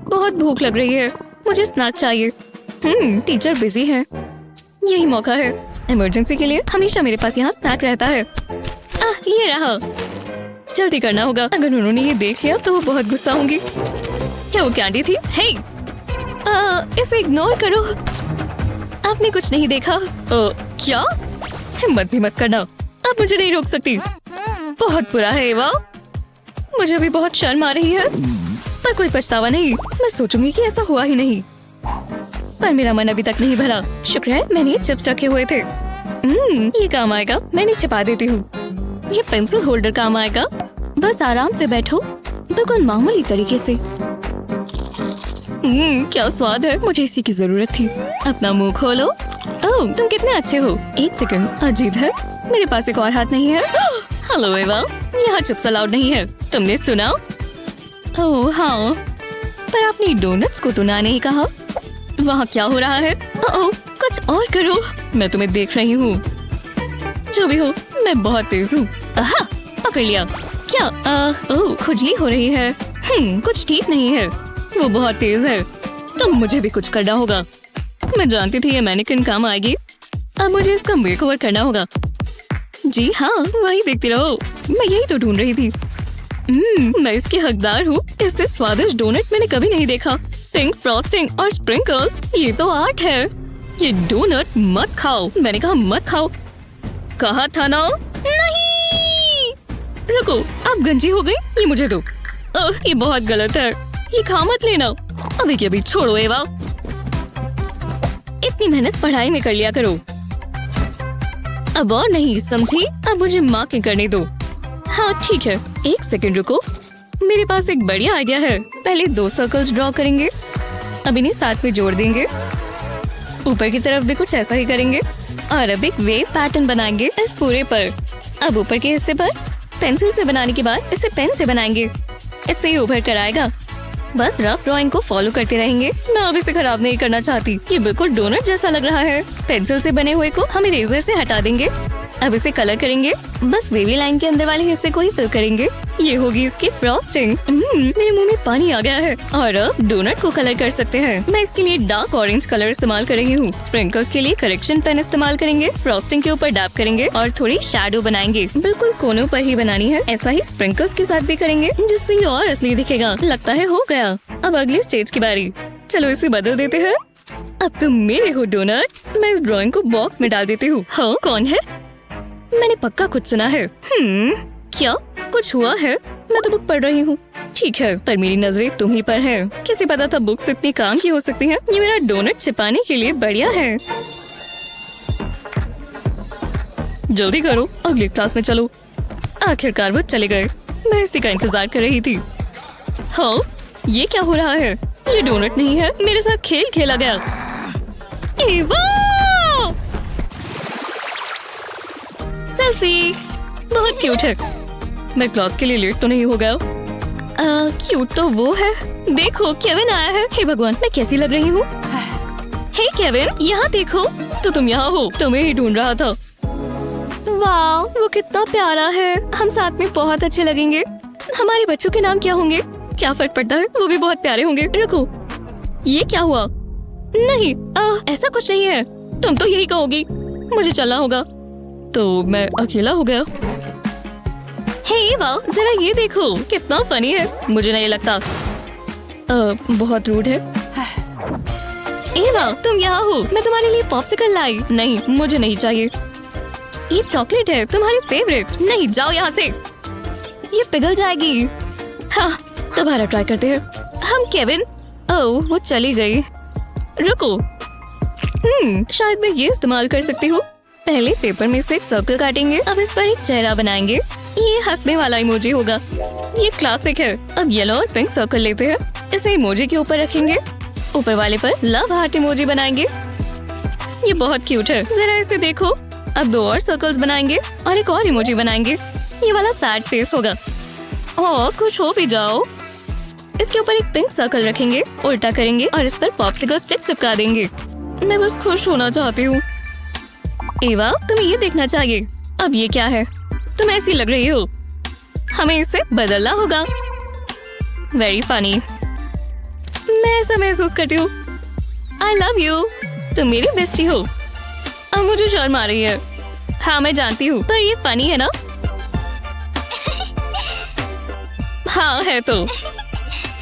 बहुत भूख लग रही है, मुझे स्नैक चाहिए। टीचर बिजी है, यही मौका है। इमरजेंसी के लिए हमेशा मेरे पास यहाँ स्नैक रहता है। ये रहा, जल्दी करना होगा। अगर उन्होंने ये देख लिया तो वो बहुत गुस्सा होंगी। क्या वो कैंडी थी? हे, इसे इग्नोर करो, आपने कुछ नहीं देखा। क्या? हिम्मत भी मत करना, अब मुझे नहीं रोक सकती। बहुत बुरा है एवा, मुझे भी बहुत शर्म आ रही है, पर कोई पछतावा नहीं। मैं सोचूंगी कि ऐसा हुआ ही नहीं, पर मेरा मन अभी तक नहीं भरा। शुक्र है मैंने चिप्स रखे हुए थे। ये काम आएगा, मैंने छिपा देती हूँ। ये पेंसिल होल्डर काम आएगा। बस आराम से बैठो, बिल्कुल मामूली तरीके से। क्या स्वाद है, मुझे इसी की जरूरत थी। अपना मुंह खोलो। ओह, तुम कितने अच्छे हो। एक सेकंड, अजीब है, मेरे पास एक और हाथ नहीं है। हेलो एवा, यहाँ चिप्स अलाउड नहीं है, तुमने सुना? ओह हाँ, पर आपने डोनट्स को तो ना नहीं कहा। वहाँ क्या हो रहा है? ओह, कुछ और करो, मैं तुम्हें देख रही हूँ। जो भी हो, मैं बहुत तेज हूँ। पकड़ लिया। क्या? ओह, खुजली हो रही है। कुछ ठीक नहीं है, वो बहुत तेज है। तो मुझे भी कुछ करना होगा। मैं जानती थी ये मैनिक्विन काम आएगी। अब मुझे इसका मेकओवर करना होगा। जी हाँ, वही देखती रहो, मैं यही तो ढूंढ रही थी। मैं इसकी हकदार हूँ। इससे स्वादिष्ट डोनट मैंने कभी नहीं देखा। पिंक फ्रॉस्टिंग और स्प्रिंकल्स, ये तो आर्ट है। ये डोनट मत खाओ, मैंने कहा मत खाओ। कहा था ना? नहीं, रुको, अब गंजी हो गई, ये मुझे दो। ये बहुत गलत है, ये खा मत लेना। अभी के अभी छोड़ो एवा, इतनी मेहनत पढ़ाई में कर लिया करो। अब और नहीं, समझी? अब मुझे मार्किंग करने दो। हाँ ठीक है, एक सेकंड रुको, मेरे पास एक बढ़िया आइडिया है। पहले 2 सर्कल्स ड्रॉ करेंगे, अब इन्हें साथ में जोड़ देंगे। ऊपर की तरफ भी कुछ ऐसा ही करेंगे और अब एक वेव पैटर्न बनाएंगे इस पूरे पर। अब ऊपर के हिस्से पर पेंसिल से बनाने के बाद इसे पेन से बनाएंगे, इससे ये उभर कर आएगा। बस रफ ड्राइंग को फॉलो करते रहेंगे। मैं अब इसे खराब नहीं करना चाहती। ये बिल्कुल डोनट जैसा लग रहा है। पेंसिल से बने हुए को हम इरेजर से हटा देंगे। अब इसे कलर करेंगे, बस वेवी लाइन के अंदर वाले हिस्से को ही फिल करेंगे। ये होगी इसकी फ्रॉस्टिंग। मेरे मुंह में पानी आ गया है। और अब डोनट को कलर कर सकते हैं। मैं इसके लिए डार्क ऑरेंज कलर इस्तेमाल कर रही हूँ। स्प्रिंकल्स के लिए करेक्शन पेन इस्तेमाल करेंगे। फ्रॉस्टिंग के ऊपर डैप करेंगे और थोड़ी शैडो बनाएंगे। बिल्कुल कोनों पर ही बनानी है। ऐसा ही स्प्रिंकल्स के साथ भी करेंगे, जिससे ये और असली दिखेगा। लगता है हो गया। अब अगली स्टेज की बारी। चलो इसे बदल देते हैं। अब तुम मेरे हो डोनट। मैं इस ड्राइंग को बॉक्स में डाल देती हूँ। हाँ, कौन है? मैंने पक्का कुछ सुना है। क्या कुछ हुआ है? मैं तो बुक पढ़ रही हूँ। ठीक है, पर मेरी नजरें तुम ही पर है। किसे पता था बुक्स इतनी काम की हो सकती हैं। ये मेरा डोनट छिपाने के लिए बढ़िया है। जल्दी करो, अगली क्लास में चलो। आखिरकार वो चले गए। मैं इसी का इंतजार कर रही थी। हाँ, ये क्या हो रहा है? ये डोनट नहीं है, मेरे साथ खेल खेला गया। एवा! सेल्फी बहुत क्यूट है। मैं क्लास के लिए लेट तो नहीं हो गया? क्यूट तो वो है। देखो, केविन आया है। हे भगवान, मैं कैसी लग रही हूँ? हे केविन, यहाँ देखो। तो तुम यहाँ हो, तुम्हें ही ढूंढ रहा था। वाह, वो कितना प्यारा है। हम साथ में बहुत अच्छे लगेंगे। हमारे बच्चों के नाम क्या होंगे? क्या फर्क पड़ता है, वो भी बहुत प्यारे होंगे। रुको, ये क्या हुआ? नहीं, ऐसा कुछ नहीं है। तुम तो यही कहोगी। मुझे चलना होगा। तो मैं अकेला हो गया। हे वाह, जरा ये देखो, कितना फनी है। मुझे नहीं लगता। बहुत रूड है। एवा, तुम यहाँ हो। मैं तुम्हारे लिए पॉप्सिकल लाई। नहीं, मुझे नहीं चाहिए। ये चॉकलेट है, तुम्हारी फेवरेट। नहीं, जाओ यहाँ से, ये पिघल जाएगी। हाँ, दोबारा ट्राई करते हैं। हम केविन। ओह, वो चली गई। रुको, शायद मैं ये इस्तेमाल कर सकती हूँ। पहले पेपर में से एक सर्कल काटेंगे। अब इस पर एक चेहरा बनाएंगे। ये हंसने वाला इमोजी होगा। ये क्लासिक है। अब येलो और पिंक सर्कल लेते हैं, इसे इमोजी के ऊपर रखेंगे। ऊपर वाले पर लव हार्ट इमोजी बनाएंगे। ये बहुत क्यूट है, जरा इसे देखो। अब 2 और सर्कल्स बनाएंगे और एक और इमोजी बनाएंगे। ये वाला सैड फेस होगा। और खुश हो भी जाओ। इसके ऊपर एक पिंक सर्कल रखेंगे, उल्टा करेंगे और इस पर पॉप्सिकल स्टिक चिपका देंगे। मैं बस खुश होना चाहती हूँ। एवा, तुम्हें ये देखना चाहिए। अब ये क्या है? तुम ऐसी लग रही हो। हमें इसे बदलना होगा। Very funny. मैं ऐसा महसूस करती हूँ। I love you. तुम मेरी बेस्टी हो। अब मुझे शर्म आ रही है। हाँ मैं जानती हूँ, पर ये फनी है ना? हाँ है तो।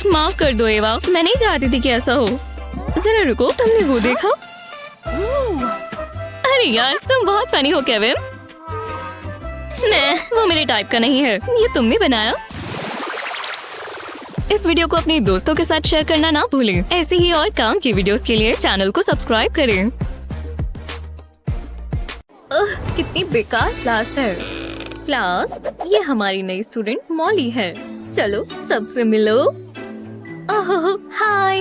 माफ कर दो एवा, मैं नहीं चाहती थी कि ऐसा हो। जरा रुको, तुमने वो देखा? अरे यार, तुम बहुत फनी हो केविन। वो मेरे टाइप का नहीं है। ये तुमने बनाया। इस वीडियो को अपने दोस्तों के साथ शेयर करना ना भूलें। ऐसी ही और काम की वीडियोस के लिए चैनल को सब्सक्राइब करें। कितनी बेकार क्लास है। क्लास, ये हमारी नई स्टूडेंट मॉली है। चलो सबसे मिलो। ओह हाय।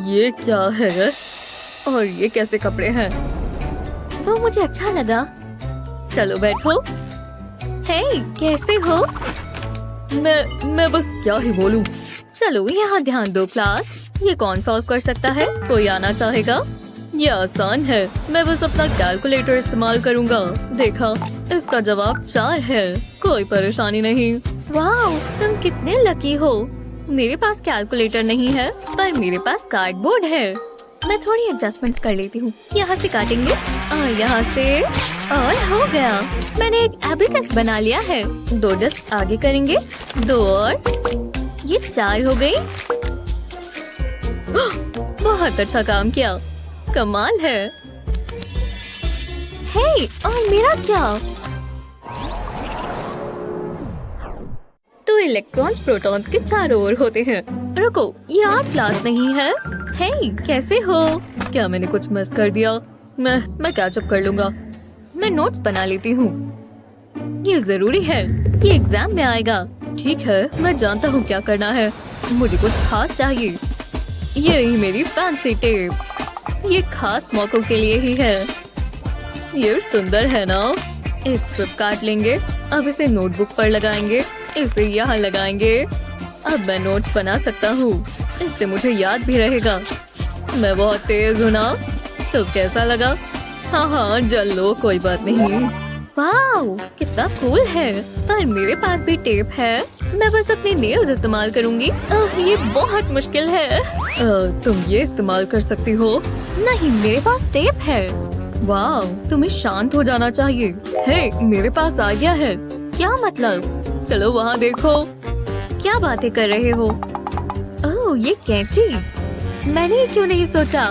ये क्या है? और ये कैसे कपड़े हैं? वो मुझे अच्छा लगा। चलो बैठो। हे, कैसे हो? मैं बस क्या ही बोलूं। चलो यहाँ ध्यान दो क्लास। ये कौन सॉल्व कर सकता है? कोई आना चाहेगा? ये आसान है। मैं बस अपना कैलकुलेटर इस्तेमाल करूँगा। देखा, इसका जवाब 4 है। कोई परेशानी नहीं। वाह, तुम कितने लकी हो। मेरे पास कैलकुलेटर नहीं है, पर मेरे पास कार्डबोर्ड है। मैं थोड़ी एडजस्टमेंट्स कर लेती हूँ। यहाँ से काटेंगे और यहाँ से, और हो गया। मैंने एक एबेकस बना लिया है। 2 डिस्क आगे करेंगे, 2 और, ये 4 हो गई। बहुत अच्छा काम किया। कमाल है। हे, और मेरा क्या? तो इलेक्ट्रॉन्स प्रोटॉन्स के चारों ओर होते हैं। रुको, ये आर्ट क्लास नहीं है। हे, कैसे हो? क्या मैंने कुछ मिस कर दिया? मैं कैचअप कर लूंगा। मैं नोट्स बना लेती हूँ। ये जरूरी है, ये एग्जाम में आएगा। ठीक है, मैं जानता हूँ क्या करना है। मुझे कुछ खास चाहिए। ये रही मेरी फैंसी टेप। ये खास मौकों के लिए ही है। ये सुंदर है ना? एक स्ट्रिप काट लेंगे। अब इसे नोटबुक पर लगाएंगे। इसे यहाँ लगाएंगे। अब मैं नोट्स बना सकता हूँ। इससे मुझे याद भी रहेगा। मैं बहुत तेज हूँ ना? तो कैसा लगा? हाँ, जल लो, कोई बात नहीं। वाव, कितना कूल है। पर मेरे पास भी टेप है। मैं बस अपने नेल्स इस्तेमाल करूंगी। ये बहुत मुश्किल है। तुम ये इस्तेमाल कर सकती हो। नहीं, मेरे पास टेप है। वाव, तुम्हें शांत हो जाना चाहिए। हे, मेरे पास आइडिया है। क्या मतलब? चलो वहाँ देखो। क्या बातें कर रहे हो? ओह, ये कैंची। मैंने क्यों नहीं सोचा?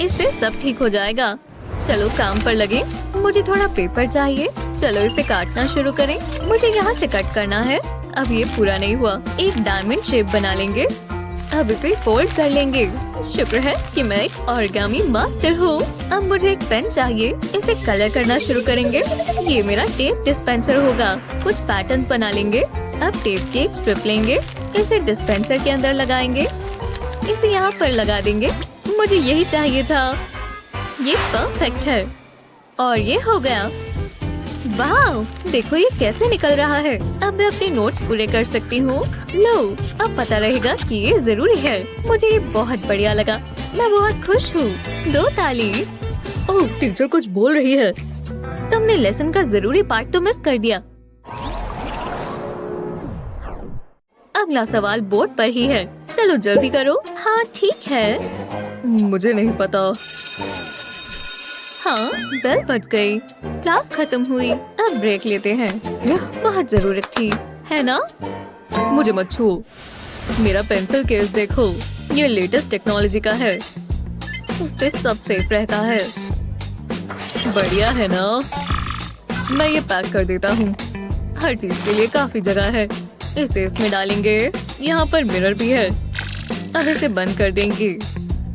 इससे सब ठीक हो जाएगा। चलो काम पर लगे। मुझे थोड़ा पेपर चाहिए। चलो इसे काटना शुरू करें। मुझे यहाँ से कट करना है। अब ये पूरा नहीं हुआ। एक डायमंड शेप बना लेंगे। अब इसे फोल्ड कर लेंगे। शुक्र है कि मैं एक ऑरिगामी मास्टर हूँ। अब मुझे एक पेन चाहिए। इसे कलर करना शुरू करेंगे। ये मेरा टेप डिस्पेंसर होगा। कुछ पैटर्न बना लेंगे। अब टेप की एक स्ट्रिप लेंगे। इसे डिस्पेंसर के अंदर लगाएंगे। इसे यहाँ पर लगा देंगे। मुझे यही चाहिए था। ये परफेक्ट है। और ये हो गया। वाह, देखो ये कैसे निकल रहा है। अब मैं अपने नोट पूरे कर सकती हूँ। लो, अब पता रहेगा कि ये जरूरी है। मुझे ये बहुत बढ़िया लगा। मैं बहुत खुश हूँ। 2 ताली। ओह, टीचर कुछ बोल रही है। तुमने लेसन का जरूरी पार्ट तो मिस कर दिया। अगला सवाल बोर्ड पर ही है। चलो जल्दी करो। हाँ ठीक है। मुझे नहीं पता। हाँ, बेल बज गई। क्लास खत्म हुई। अब ब्रेक लेते हैं। यह बहुत जरूरत थी, है ना? मुझे मत छुओ। मेरा पेंसिल केस देखो। ये लेटेस्ट टेक्नोलॉजी का है। इससे सब सेफ रहता है। बढ़िया है ना? मैं ये पैक कर देता हूँ। हर चीज के लिए काफी जगह है। इसे इसमें डालेंगे। यहाँ पर मिरर भी है। अब इसे बंद कर देंगे।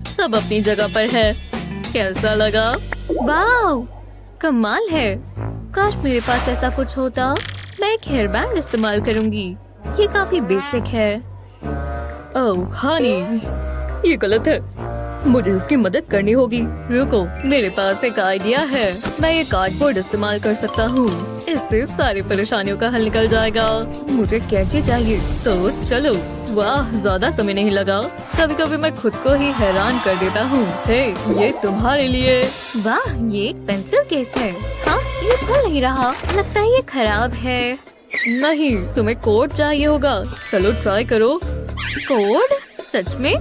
सब अपनी जगह पर है। कैसा लगा? वाव, कमाल है। काश मेरे पास ऐसा कुछ होता। मैं एक हेयर बैंड इस्तेमाल करूंगी। ये काफी बेसिक है। ओह हानी, ये गलत है। मुझे उसकी मदद करनी होगी। रुको, मेरे पास एक आइडिया है। मैं ये कार्डबोर्ड इस्तेमाल कर सकता हूँ। इससे सारी परेशानियों का हल निकल जाएगा। मुझे कैंची चाहिए, तो चलो। वाह, ज्यादा समय नहीं लगा। कभी कभी मैं खुद को ही हैरान कर देता हूँ। हे, ये तुम्हारे लिए। वाह, ये एक पेंसिल केस है। हाँ, ये खुल नहीं रहा। लगता है ये खराब है। नहीं, तुम्हें कोड चाहिए होगा। चलो ट्राई करो। कोड? सच में?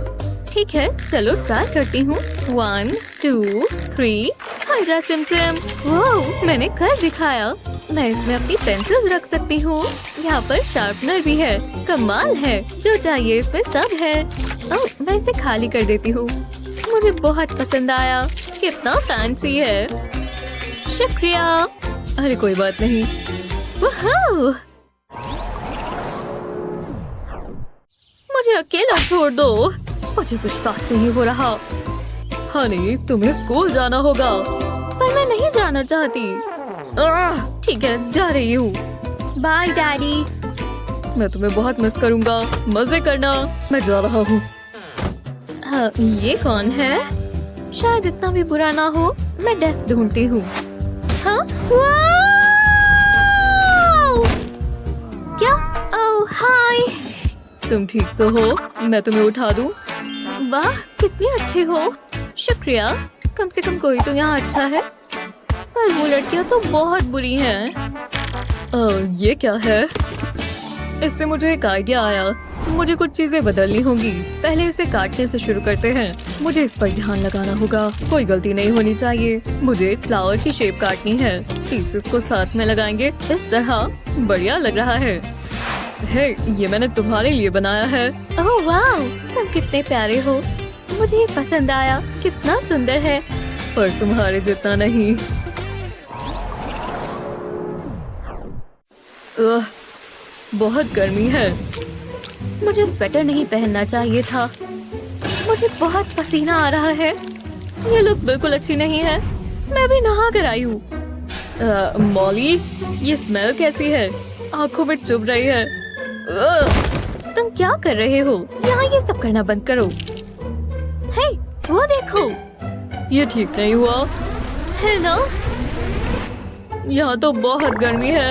ठीक है, चलो ट्राई करती हूँ। 1 2 3। आजा सिमसिम। वाह, मैंने कर दिखाया। मैं इसमें अपनी पेंसिल्स रख सकती हूँ। यहाँ पर शार्पनर भी है। कमाल है, जो चाहिए इसमें सब है। ओह, मैं इसे खाली कर देती हूँ। मुझे बहुत पसंद आया। कितना फैंसी है। शुक्रिया। अरे कोई बात नहीं। वाह, मुझे अकेला छोड़ दो। मुझे विश्वास नहीं हो रहा। हनी, तुम्हें स्कूल जाना होगा। पर मैं नहीं जाना चाहती। ठीक है, जा रही हूँ। Bye daddy. मैं तुम्हें बहुत मिस करूँगा। मजे करना। मैं जा रहा हूँ। हाँ, ये कौन है? शायद इतना भी बुरा ना हो। मैं डेस्क ढूंढती हूँ। हाँ, वाव! क्या? ओह, हाय। तुम ठीक तो हो? मैं तुम्हें उठा दूँ? वाह, कितनी अच्छे हो। शुक्रिया। कम से कम कोई तो यहाँ अच्छा है। पर वो लड़कियाँ तो बहुत बुरी हैं। ये क्या है? इससे मुझे एक आइडिया आया। मुझे कुछ चीजें बदलनी होंगी। पहले इसे काटने से शुरू करते हैं। मुझे इस पर ध्यान लगाना होगा। कोई गलती नहीं होनी चाहिए। मुझे एक फ्लावर की शेप काटनी है। पीसेस को साथ में लगाएंगे इस तरह। बढ़िया लग रहा है। हे, ये मैंने तुम्हारे लिए बनाया है। ओह वाह, तुम कितने प्यारे हो। मुझे ये पसंद आया। कितना सुंदर है। पर तुम्हारे जितना नहीं। बहुत गर्मी है। मुझे स्वेटर नहीं पहनना चाहिए था। मुझे बहुत पसीना आ रहा है। ये लुक बिल्कुल अच्छी नहीं है। मैं भी नहा कर आई हूँ। मॉली, ये स्मेल कैसी है? आंखों में चुभ रही है। तुम क्या कर रहे हो? यहाँ ये सब करना बंद करो। हे, वो देखो। ये ठीक नहीं हुआ है ना? यहाँ तो बहुत गर्मी है।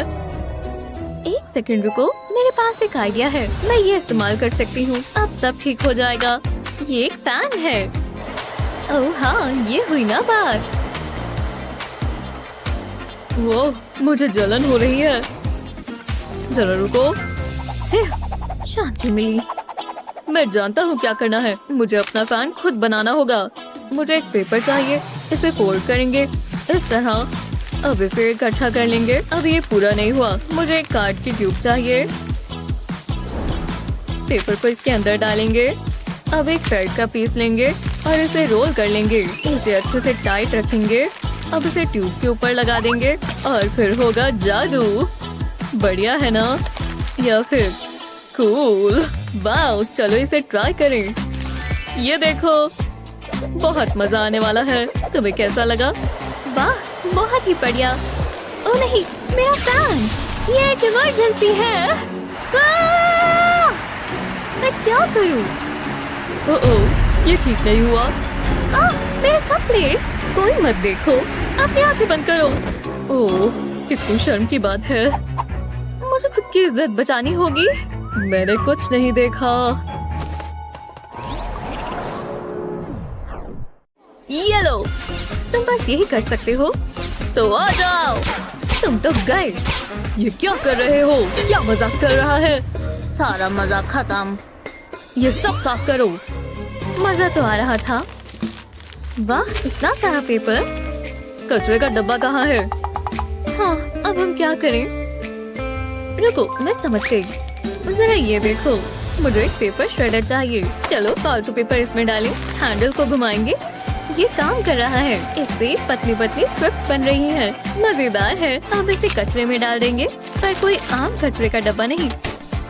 एक सेकंड रुको, मेरे पास एक आइडिया है। मैं ये इस्तेमाल कर सकती हूँ। अब सब ठीक हो जाएगा। ये एक फैन है। ओह हाँ, ये हुई ना बात। वो, मुझे जलन हो रही है। जरा रुको। शांति मिली। मैं जानता हूँ क्या करना है। मुझे अपना फैन खुद बनाना होगा। मुझे एक पेपर चाहिए। इसे फोल्ड करेंगे इस तरह। अब इसे इकट्ठा कर लेंगे। अब ये पूरा नहीं हुआ। मुझे एक कार्ड की ट्यूब चाहिए। पेपर को इसके अंदर डालेंगे। अब एक थ्रेड का पीस लेंगे और इसे रोल कर लेंगे। इसे अच्छे से टाइट रखेंगे। अब इसे ट्यूब के ऊपर लगा देंगे और फिर होगा जादू। बढ़िया है ना? या फिर कूल। वाओ, चलो इसे ट्राई करें। ये देखो, बहुत मजा आने वाला है। तुम्हें कैसा लगा? वाह, बहुत ही बढ़िया। ओ नहीं, मेरा फैन। ये एक इमरजेंसी है। मैं क्या करूं? ओह, ये ठीक नहीं हुआ। मेरे कपड़े। कोई मत देखो। अपनी आंखें बंद करो। ओह, कितनी शर्म की बात है। मुझे खुद की इज्जत बचानी होगी। मैंने कुछ नहीं देखा। ये लो, तुम बस यही कर सकते हो। तो आ जाओ। तुम तो गए। ये क्या कर रहे हो? क्या मजाक चल रहा है? सारा मजाक खत्म। ये सब साफ करो। मजा तो आ रहा था। वाह, इतना सारा पेपर। कचरे का डब्बा कहाँ है? हाँ, अब हम क्या करें? रुको, मैं समझ गई। जरा ये देखो, मुझे एक पेपर श्रेडर चाहिए। चलो फालतू पेपर इसमें डालें। हैंडल को घुमाएंगे। ये काम कर रहा है। इससे पतली पतली स्ट्रिप्स बन रही हैं। मजेदार है। अब इसे कचरे में डाल देंगे, पर कोई आम कचरे का डब्बा नहीं।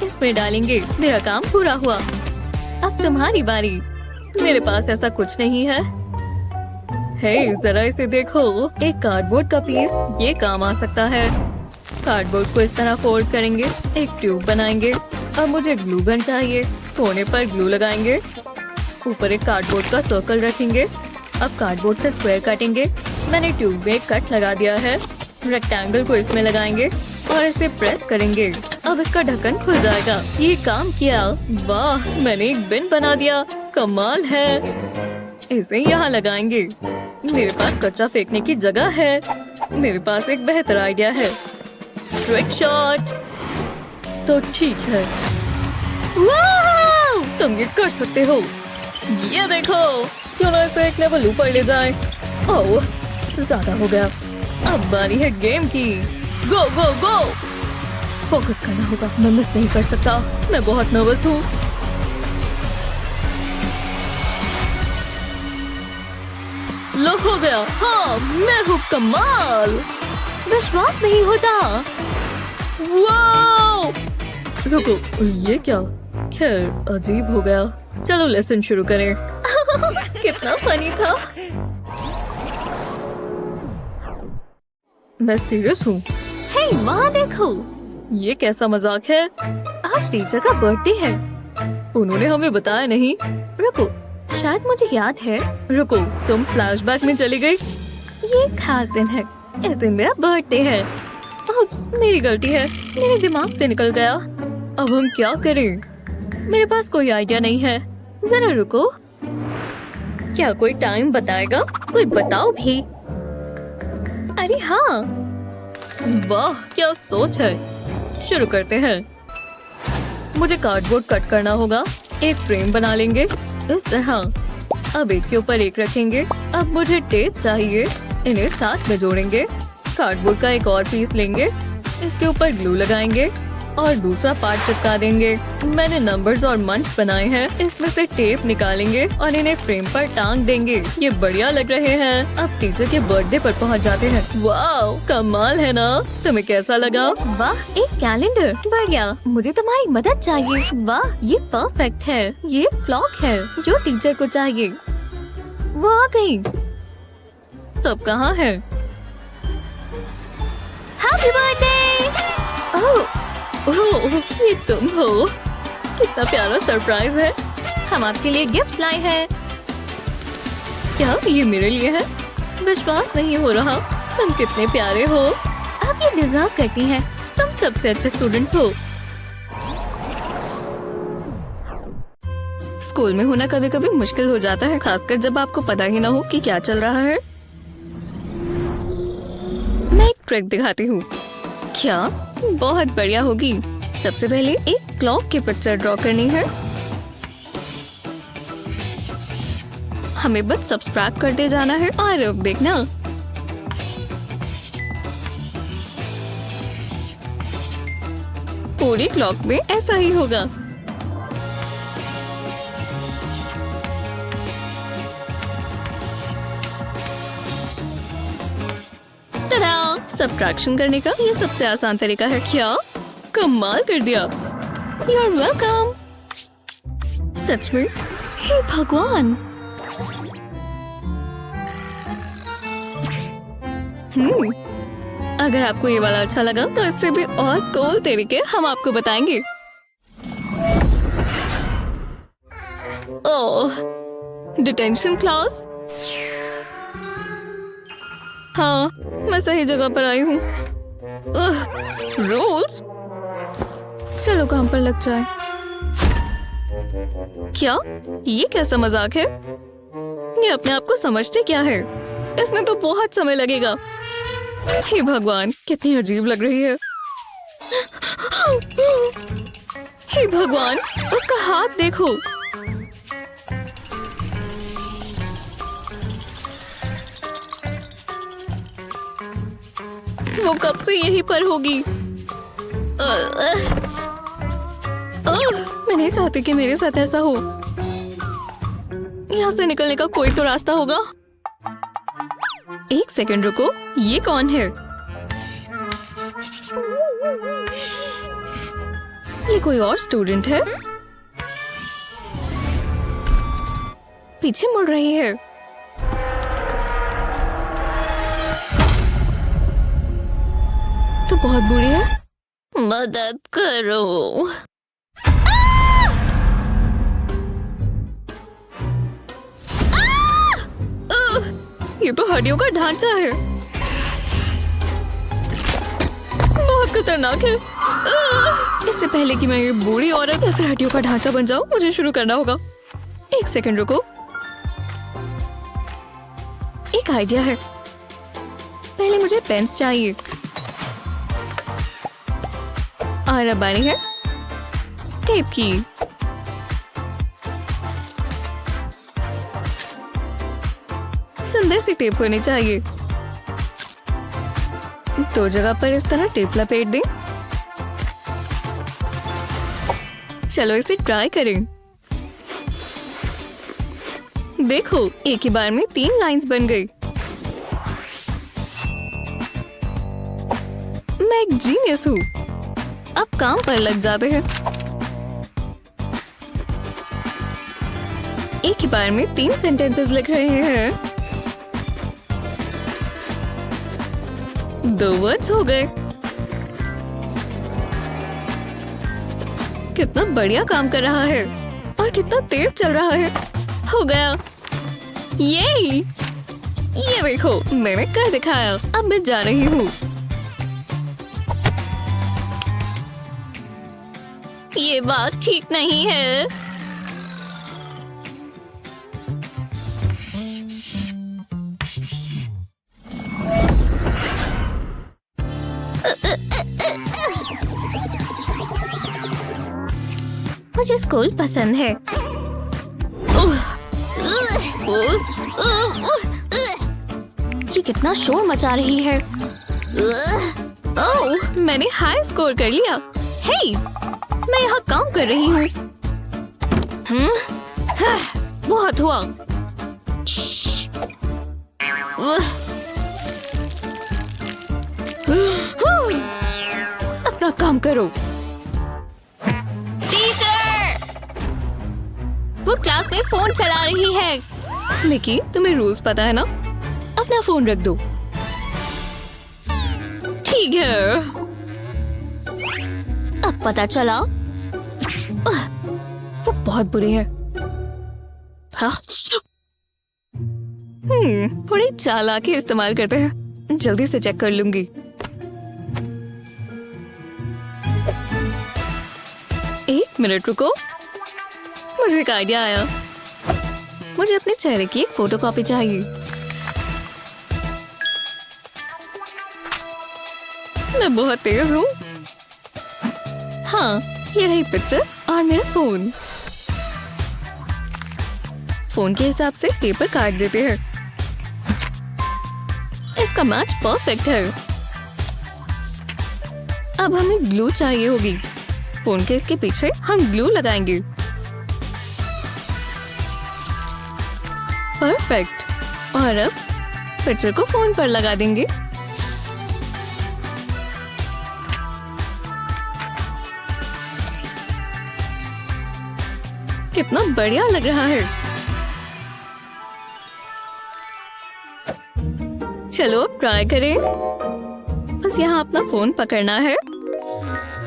इसमें डालेंगे। मेरा काम पूरा हुआ। अब तुम्हारी बारी। मेरे पास ऐसा कुछ नहीं है। हे, जरा इसे देखो। एक कार्डबोर्ड का पीस। ये काम आ सकता है। कार्डबोर्ड को इस तरह फोल्ड करेंगे। एक ट्यूब बनाएंगे। अब मुझे ग्लू गन चाहिए। कोने पर ग्लू लगाएंगे। ऊपर एक कार्डबोर्ड का सर्कल रखेंगे। अब कार्डबोर्ड से स्क्वायर काटेंगे। मैंने ट्यूब में एक कट लगा दिया है। रेक्टेंगल को इसमें लगाएंगे और इसे प्रेस करेंगे। अब इसका ढक्कन खुल जाएगा। ये काम किया। वाह, मैंने एक बिन बना दिया। कमाल है। इसे यहाँ लगाएंगे। मेरे पास कचरा फेंकने की जगह है। मेरे पास एक बेहतर आइडिया है। Trick shot. तो ठीक है। वाह! तुम ये कर सकते हो। ये देखो, क्यों ना इसे एक लेवल ऊपर ले जाए। ओह, ज्यादा हो गया। अब बारी है गेम की। गो गो गो। फोकस करना होगा। मैं मिस नहीं कर सकता। मैं बहुत नर्वस हूँ। लो, हो गया। हाँ, मैं हूँ कमाल। विश्वास नहीं होता। वाओ! रुको, ये क्या? खैर, अजीब हो गया। चलो लेसन शुरू करें। कितना फनी था। मैं सीरियस हूँ। हे, वहाँ देखो। ये कैसा मजाक है? आज टीचर का बर्थडे है। उन्होंने हमें बताया नहीं। रुको, शायद मुझे याद है। रुको, तुम फ्लैशबैक में चली गई। ये खास दिन है। इस दिन मेरा बर्थडे है। उप्स, मेरी गलती है। मेरे दिमाग से निकल गया। अब हम क्या करें? मेरे पास कोई आइडिया नहीं है। जरा रुको। क्या कोई टाइम बताएगा? कोई बताओ भी। अरे हाँ, वाह, क्या सोच है। शुरू करते हैं। मुझे कार्डबोर्ड कट करना होगा। एक फ्रेम बना लेंगे इस तरह। अब एक के ऊपर एक रखेंगे। अब मुझे टेप चाहिए। इन्हें साथ में जोड़ेंगे। कार्डबोर्ड का एक और पीस लेंगे। इसके ऊपर ग्लू लगाएंगे और दूसरा पार्ट चिपका देंगे। मैंने नंबर्स और मंथ बनाए हैं। इसमें से टेप निकालेंगे और इन्हें फ्रेम पर टांग देंगे। ये बढ़िया लग रहे हैं। अब टीचर के बर्थडे पर पहुंच जाते हैं। वाओ, कमाल है ना? तुम्हें कैसा लगा? वाह, एक कैलेंडर। बढ़िया। मुझे तुम्हारी मदद चाहिए। वाह, ये परफेक्ट है। ये क्लॉक है जो टीचर को चाहिए। वो आ गई। सब कहाँ है? Happy birthday. ओह, ये तुम हो। कितना प्यारा सरप्राइज है। हम आपके लिए गिफ्ट लाए हैं। क्या ये मेरे लिए है? विश्वास नहीं हो रहा। तुम कितने प्यारे हो। आप ये डिजर्व करती हैं। तुम सबसे अच्छे स्टूडेंट्स हो। स्कूल में होना कभी कभी मुश्किल हो जाता है, खासकर जब आपको पता ही ना हो कि क्या चल रहा है। मैं एक ट्रिक दिखाती हूँ। क्या? बहुत बढ़िया होगी। सबसे पहले एक क्लॉक की पिक्चर ड्रॉ करनी है। हमें बस सब्सट्रैक्ट करते जाना है और अब देखना। पूरी क्लॉक में ऐसा ही होगा। सब्ट्रैक्शन करने का ये सबसे आसान तरीका है। क्या? कमाल कर दिया। You're welcome। सच में? हे भगवान। अगर आपको ये वाला अच्छा लगा तो इससे भी और कूल तरीके हम आपको बताएंगे। ओह, डिटेंशन क्लास। हाँ, मैं सही जगह पर आई हूँ। रूल्स। चलो काम पर लग जाए। क्या? ये कैसा मजाक है? ये अपने आप को समझते क्या है? इसमें तो बहुत समय लगेगा। हे भगवान, कितनी अजीब लग रही है। हे भगवान, उसका हाथ देखो। वो कब से यहीं पर होगी। मैं नहीं चाहती कि मेरे साथ ऐसा हो। यहाँ से निकलने का कोई तो रास्ता होगा। एक सेकंड रुको, ये कौन है? ये कोई और स्टूडेंट है। पीछे मुड़ रही है। तो बहुत बुरी है। मदद करो। ये तो हड्डियों का ढांचा है, बहुत खतरनाक है। इससे पहले कि मैं ये बूढ़ी औरत या फिर हड्डियों का ढांचा बन जाऊं, मुझे शुरू करना होगा। एक सेकंड रुको, एक आइडिया है। पहले मुझे पेन्स चाहिए और अब बारी है टेप की। सुंदर सी टेप होनी चाहिए। दो जगह पर इस तरह टेप लपेट दें। चलो इसे ट्राई करें। देखो, एक ही बार में 3 लाइंस बन गई। मैं एक जीनियस हूँ। अब काम पर लग जाते हैं। एक ही बार में 3 सेंटेंसेस लिख रहे हैं। 2 वर्ड्स हो गए। कितना बढ़िया काम कर रहा है और कितना तेज चल रहा है। हो गया, ये देखो, मैंने कर दिखाया। अब मैं जा रही हूँ। ये बात ठीक नहीं है। मुझे स्कूल पसंद है। ये कितना शोर मचा रही है। ओह, मैंने हाई स्कोर कर लिया। हे, मैं यहाँ काम कर रही हूँ। बहुत हुआ। अपना काम करो। टीचर, वो क्लास में फोन चला रही है। मिकी, तुम्हें रूल्स पता है ना? अपना फोन रख दो। ठीक है। अब पता चला। वो बहुत बुरी है। हाँ। थोड़ी चालाकी इस्तेमाल करते हैं। जल्दी से चेक कर लूंगी। एक मिनट रुको, मुझे एक आइडिया आया। मुझे अपने चेहरे की एक फोटोकॉपी चाहिए। मैं बहुत तेज हूँ। हाँ, ये रही पिक्चर और मेरा फोन। फोन के हिसाब से पेपर काट देते हैं। इसका मैच परफेक्ट है। अब हमें ग्लू चाहिए होगी। फोन के इसके पीछे हम ग्लू लगाएंगे। परफेक्ट। और अब पिक्चर को फोन पर लगा देंगे। कितना बढ़िया लग रहा है। चलो ट्राई करें। बस यहाँ अपना फोन पकड़ना है।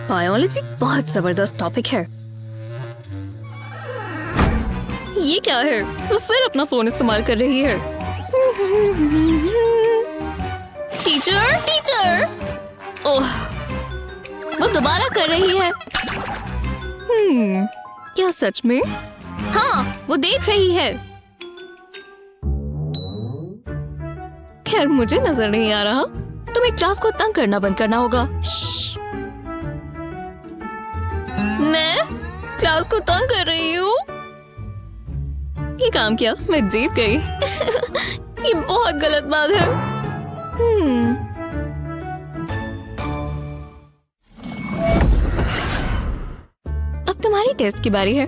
बायोलॉजी बहुत जबरदस्त टॉपिक है। ये क्या है? वो फिर अपना फोन इस्तेमाल कर रही है। Teacher, teacher! ओह, वो दोबारा कर रही है। क्या सच में? हाँ, वो देख रही है। खैर, मुझे नजर नहीं आ रहा। तुम्हें क्लास को तंग करना बंद करना होगा। मैं क्लास को तंग कर रही हूँ। ये काम किया, मैं जीत गई। ये बहुत गलत बात है। अब तुम्हारी टेस्ट की बारी है।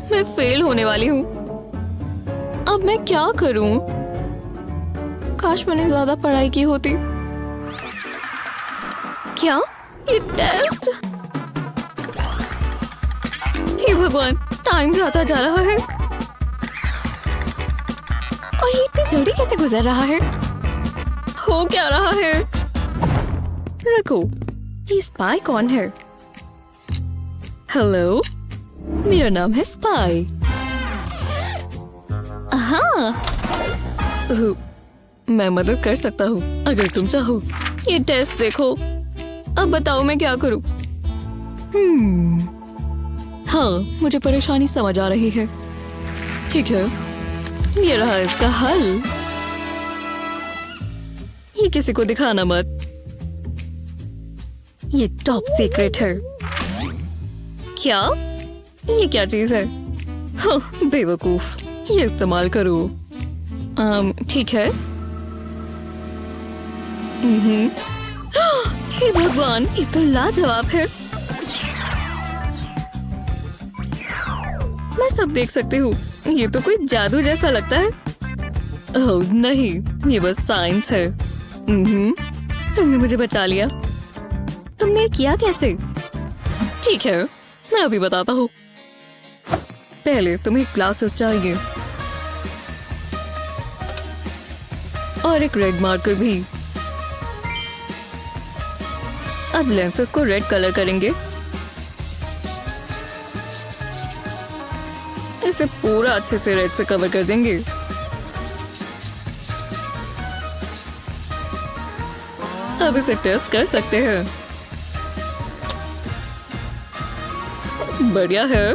मैं फेल होने वाली हूँ। अब मैं क्या करूँ? काश मैंने ज्यादा पढ़ाई की होती। क्या? ये टेस्ट? हे भगवान, टाइम जाता जा रहा है। और ये इतनी जल्दी कैसे गुजर रहा है? हो क्या रहा है? रुको, ये स्पाई कौन है? हेलो, मेरा नाम है स्पाई। हाँ, मैं मदद कर सकता हूँ अगर तुम चाहो। ये टेस्ट देखो। अब बताओ मैं क्या करूँ? हाँ, मुझे परेशानी समझ आ रही है। ठीक है, ये रहा इसका हल। ये किसी को दिखाना मत। ये टॉप सीक्रेट है। क्या? ये क्या चीज है? हाँ, बेवकूफ, ये इस्तेमाल करो। ठीक है। हे भगवान, ये तो लाजवाब है। मैं सब देख सकती हूँ। ये तो कोई जादू जैसा लगता है। ओह नहीं, ये बस साइंस है। तुमने मुझे बचा लिया। तुमने किया कैसे? ठीक है, मैं अभी बताता हूँ। पहले तुम्हें ग्लासेस चाहिए और एक रेड मार्कर भी। अब लेंसेस को रेड कलर करेंगे। इसे पूरा अच्छे से रेड से कवर कर देंगे। अब इसे टेस्ट कर सकते हैं। बढ़िया है।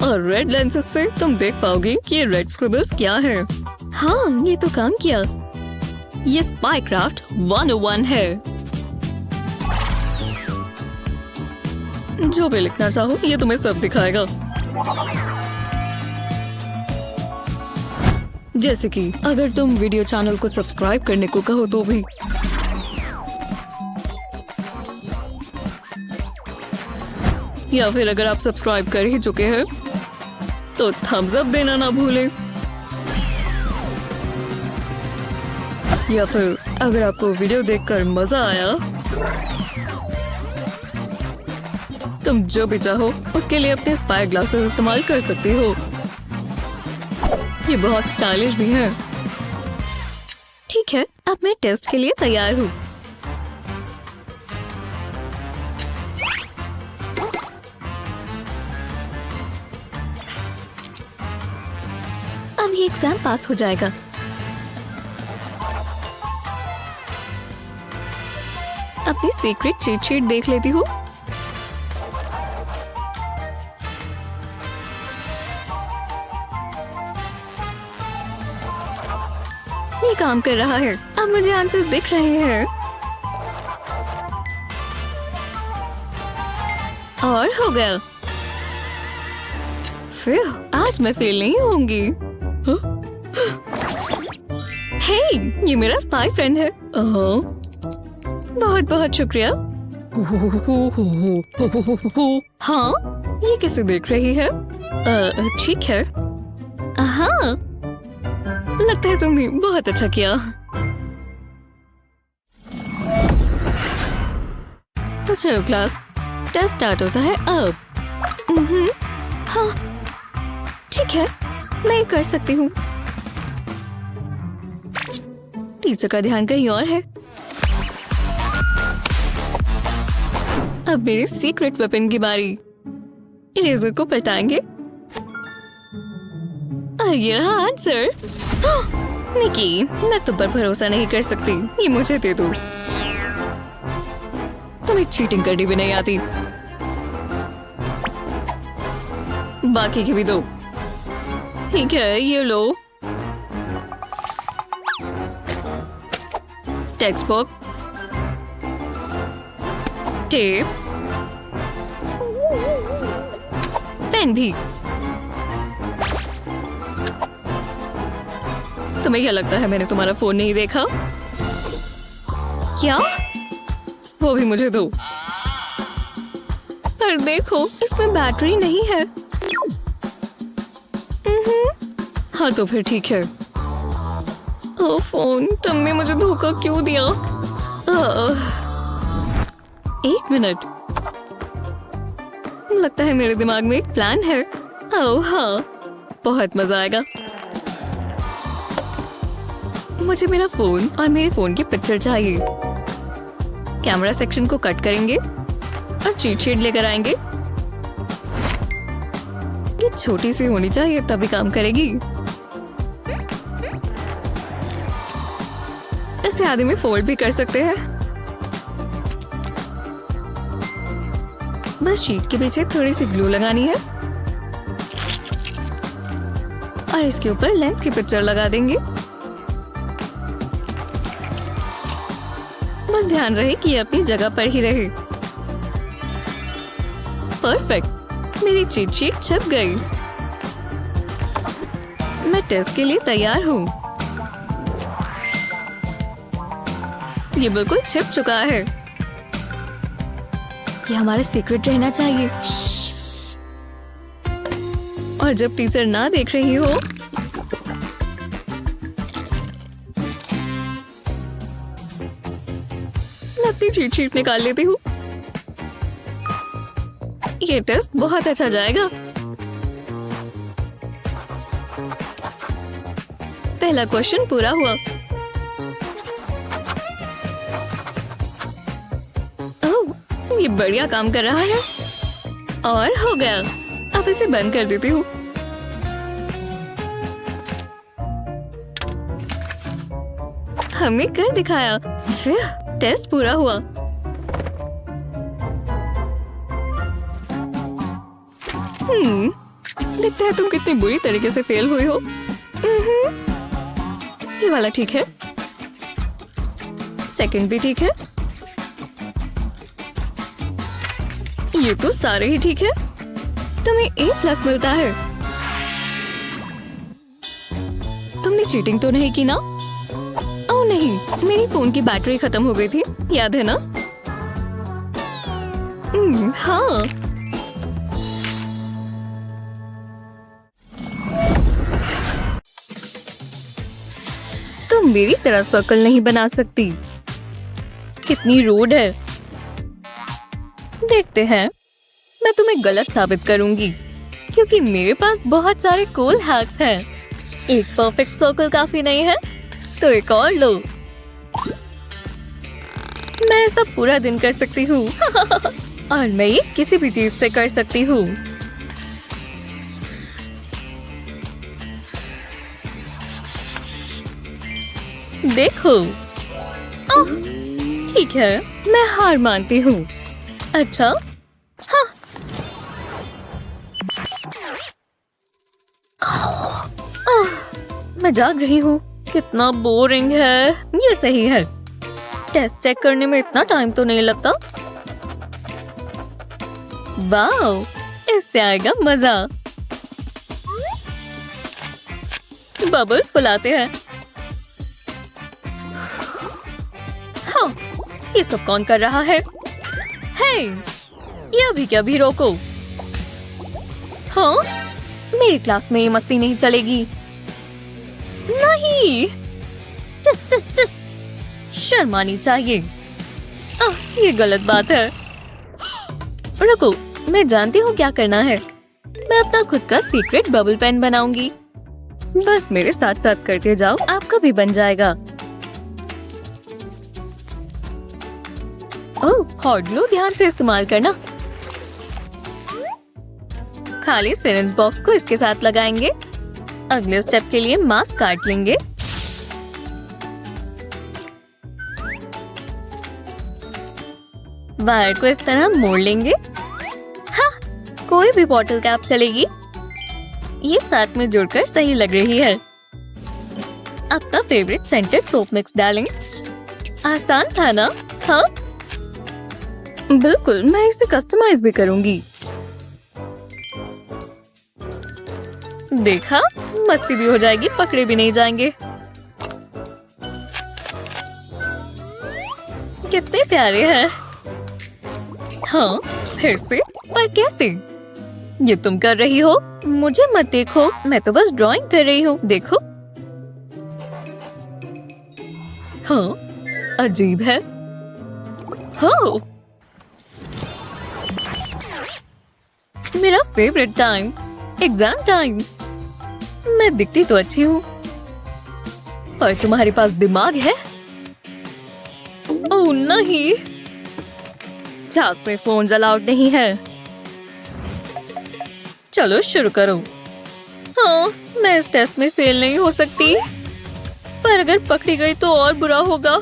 और रेड लेंसेस से तुम देख पाओगे कि ये रेड स्क्रिबल्स क्या है। हाँ, ये तो काम किया। ये स्पाईक्राफ्ट 101 है। जो भी लिखना चाहो ये तुम्हें सब दिखाएगा। जैसे कि अगर तुम वीडियो चैनल को सब्सक्राइब करने को कहो तो भी। या फिर अगर आप सब्सक्राइब कर ही चुके हैं तो थम्स अप देना ना भूलें। या फिर अगर आपको वीडियो देखकर मजा आया, तुम जो भी चाहो उसके लिए अपने स्पाई ग्लासेस इस्तेमाल कर सकते हो। ये बहुत स्टाइलिश भी है। ठीक है, अब मैं टेस्ट के लिए तैयार हूँ। अब ये एग्जाम पास हो जाएगा। अपनी सीक्रेट चीट शीट देख लेती हूँ। ये काम कर रहा है। अब मुझे आंसर्स दिख रहे हैं। और हो गया। फिर आज मैं फेल नहीं होंगी। हे, ये मेरा स्पाई फ्रेंड है। बहुत बहुत शुक्रिया। हाँ, ये किसे देख रही है? ठीक है। हाँ, लगता है तुमने बहुत अच्छा किया। तो चलो क्लास, टेस्ट स्टार्ट होता है अब। हाँ, ठीक है, मैं कर सकती हूँ। टीचर का ध्यान कहीं और है। अब मेरे सीक्रेट वेपन की बारी। इरेजर को पलटाएंगे और ये रहा आंसर। निकी, मैं तुम पर भरोसा नहीं कर सकती। ये मुझे दे दो। तुम्हें चीटिंग करनी भी नहीं आती। बाकी की भी दो। ठीक है, ये लो। टेक्स्ट बुक, टेप, पेन भी। तुम्हें क्या लगता है मैंने तुम्हारा फोन नहीं देखा? क्या? वो भी मुझे दो। पर देखो, इसमें बैटरी नहीं है। हाँ तो फिर ठीक है। ओ फोन, तुमने मुझे धोखा क्यों दिया? एक मिनट, लगता है मेरे दिमाग में एक प्लान है। ओह हाँ, बहुत मजा आएगा। मुझे मेरा फोन और मेरे फोन की पिक्चर चाहिए। कैमरा सेक्शन को कट करेंगे और चीट शीट लेकर आएंगे। ये छोटी सी होनी चाहिए तभी काम करेगी। इसे आधे में फोल्ड भी कर सकते हैं। बस शीट के पीछे थोड़ी सी ग्लू लगानी है और इसके ऊपर लेंस की पिक्चर लगा देंगे। बस ध्यान रहे कि ये अपनी जगह पर ही रहे। परफेक्ट, मेरी चीट शीट छप गई। मैं टेस्ट के लिए तैयार हूँ। ये बिल्कुल छिप चुका है। ये हमारा सीक्रेट रहना चाहिए। और जब टीचर ना देख रही हो मैं अपनी चीट शीट निकाल लेती हूँ। ये टेस्ट बहुत अच्छा जाएगा। पहला क्वेश्चन पूरा हुआ। ओह, ये बढ़िया काम कर रहा है। और हो गया। अब इसे बंद कर देती हूँ। हमने कर दिखाया। फिर टेस्ट पूरा हुआ। देखते हैं तुम कितनी बुरी तरीके से फेल हुई हो। ये वाला ठीक है, सेकंड भी ठीक है, ये तो सारे ही ठीक है। तुम्हें A+ मिलता है। तुमने चीटिंग तो नहीं की ना? ओह नहीं, मेरी फोन की बैटरी खत्म हो गई थी, याद है ना? हाँ। तुम मेरी तरह सर्कल नहीं बना सकती। कितनी रूड है। देखते हैं, मैं तुम्हें गलत साबित करूंगी क्योंकि मेरे पास बहुत सारे कूल हैक्स हैं। एक परफेक्ट सर्कल काफी नहीं है तो एक और लो। मैं ऐसा पूरा दिन कर सकती हूँ। और मैं ये किसी भी चीज से कर सकती हूँ। देखो। ओह, ठीक है, मैं हार मानती हूँ। अच्छा, हाँ। मैं जाग रही हूँ। कितना बोरिंग है। ये सही है। टेस्ट चेक करने में इतना टाइम तो नहीं लगता। वाओ, इससे आएगा मजा। बबल्स फुलाते हैं। हाँ, ये सब कौन कर रहा है? हे, ये अभी क्या भी रोको। हाँ, मेरी क्लास में ये मस्ती नहीं चलेगी। नहीं, जस्ट शर्म आनी चाहिए। ये गलत बात है। रुको, मैं जानती हूँ क्या करना है। मैं अपना खुद का सीक्रेट बबल पेन बनाऊंगी। बस मेरे साथ साथ करते जाओ, आपका भी बन जाएगा। ओह, हॉट ग्लू ध्यान से इस्तेमाल करना। खाली सिरिंज बॉक्स को इसके साथ लगाएंगे। अगले स्टेप के लिए मास्क काट लेंगे। वायर को इस तरह मोड़ लेंगे। हाँ, कोई भी बॉटल कैप चलेगी। ये साथ में जुड़कर सही लग रही है। अपना फेवरेट सेंटेड सोप मिक्स डालेंगे। आसान था ना? हाँ, बिल्कुल। मैं इसे कस्टमाइज भी करूंगी। देखा, मस्ती भी हो जाएगी, पकड़े भी नहीं जाएंगे। कितने प्यारे हैं। हाँ, फिर से, पर कैसे? ये तुम कर रही हो? मुझे मत देखो, मैं तो बस ड्राइंग कर रही हूँ। देखो। हाँ, अजीब है। हाँ, मेरा फेवरेट टाइम, एग्जाम टाइम। मैं दिखती तो अच्छी हूँ, पर तुम्हारे पास दिमाग है? ओह नहीं, क्लास में फोन अलाउड नहीं है। चलो शुरू करो। हाँ, मैं इस टेस्ट में फेल नहीं हो सकती, पर अगर पकड़ी गई तो और बुरा होगा।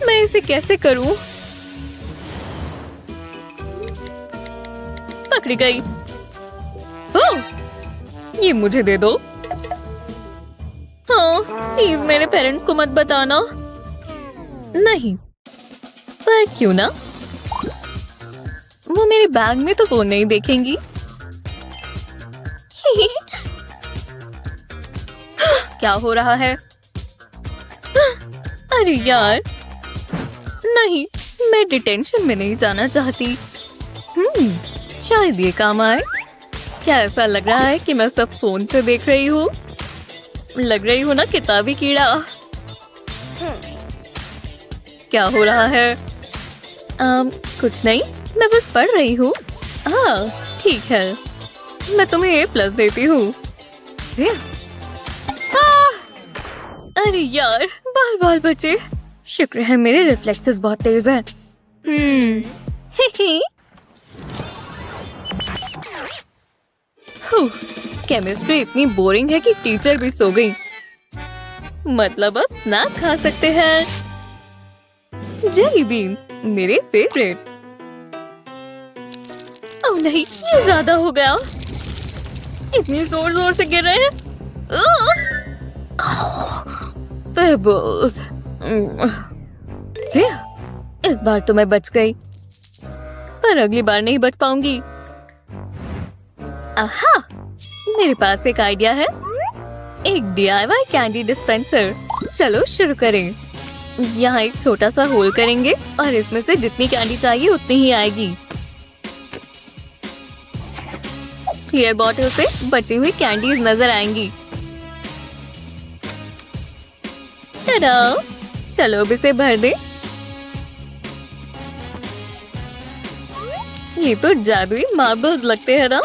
मैं इसे कैसे करूं? पकड़ी गई। ओह, ये मुझे दे दो। हाँ, प्लीज मेरे पेरेंट्स को मत बताना। नहीं, पर क्यों ना? वो मेरे बैग में तो फोन नहीं देखेंगी। क्या हो रहा है? अरे यार, नहीं, मैं डिटेंशन में नहीं जाना चाहती। शायद ये काम आए। क्या ऐसा लग रहा है कि मैं सब फोन से देख रही हूँ? लग रही हूँ ना किताबी कीड़ा। क्या हो रहा है? कुछ नहीं, मैं बस पढ़ रही हूँ। हाँ, ठीक है, मैं तुम्हें A+ देती हूँ। अरे यार, बाल बाल बचे। शुक्र है मेरे रिफ्लेक्सेस बहुत तेज हैं। केमिस्ट्री इतनी बोरिंग है कि टीचर भी सो गई। मतलब अब स्नैक खा सकते हैं। जेली बीन्स, मेरे फेवरेट। ओह नहीं, ये ज्यादा हो गया। इतनी जोर जोर से गिर रहे हैं। पेबल्स। इस बार तो मैं बच गई, पर अगली बार नहीं बच पाऊंगी। आहा, मेरे पास एक आइडिया है। एक DIY कैंडी डिस्पेंसर। चलो शुरू करें। यहाँ एक छोटा सा होल करेंगे और इसमें से जितनी कैंडी चाहिए उतनी ही आएगी। क्लियर बॉटल से बची हुई कैंडीज नजर आएंगी। टाडा! चलो अब इसे भर दे। ये तो जादुई मार्बल्स लगते हैं ना?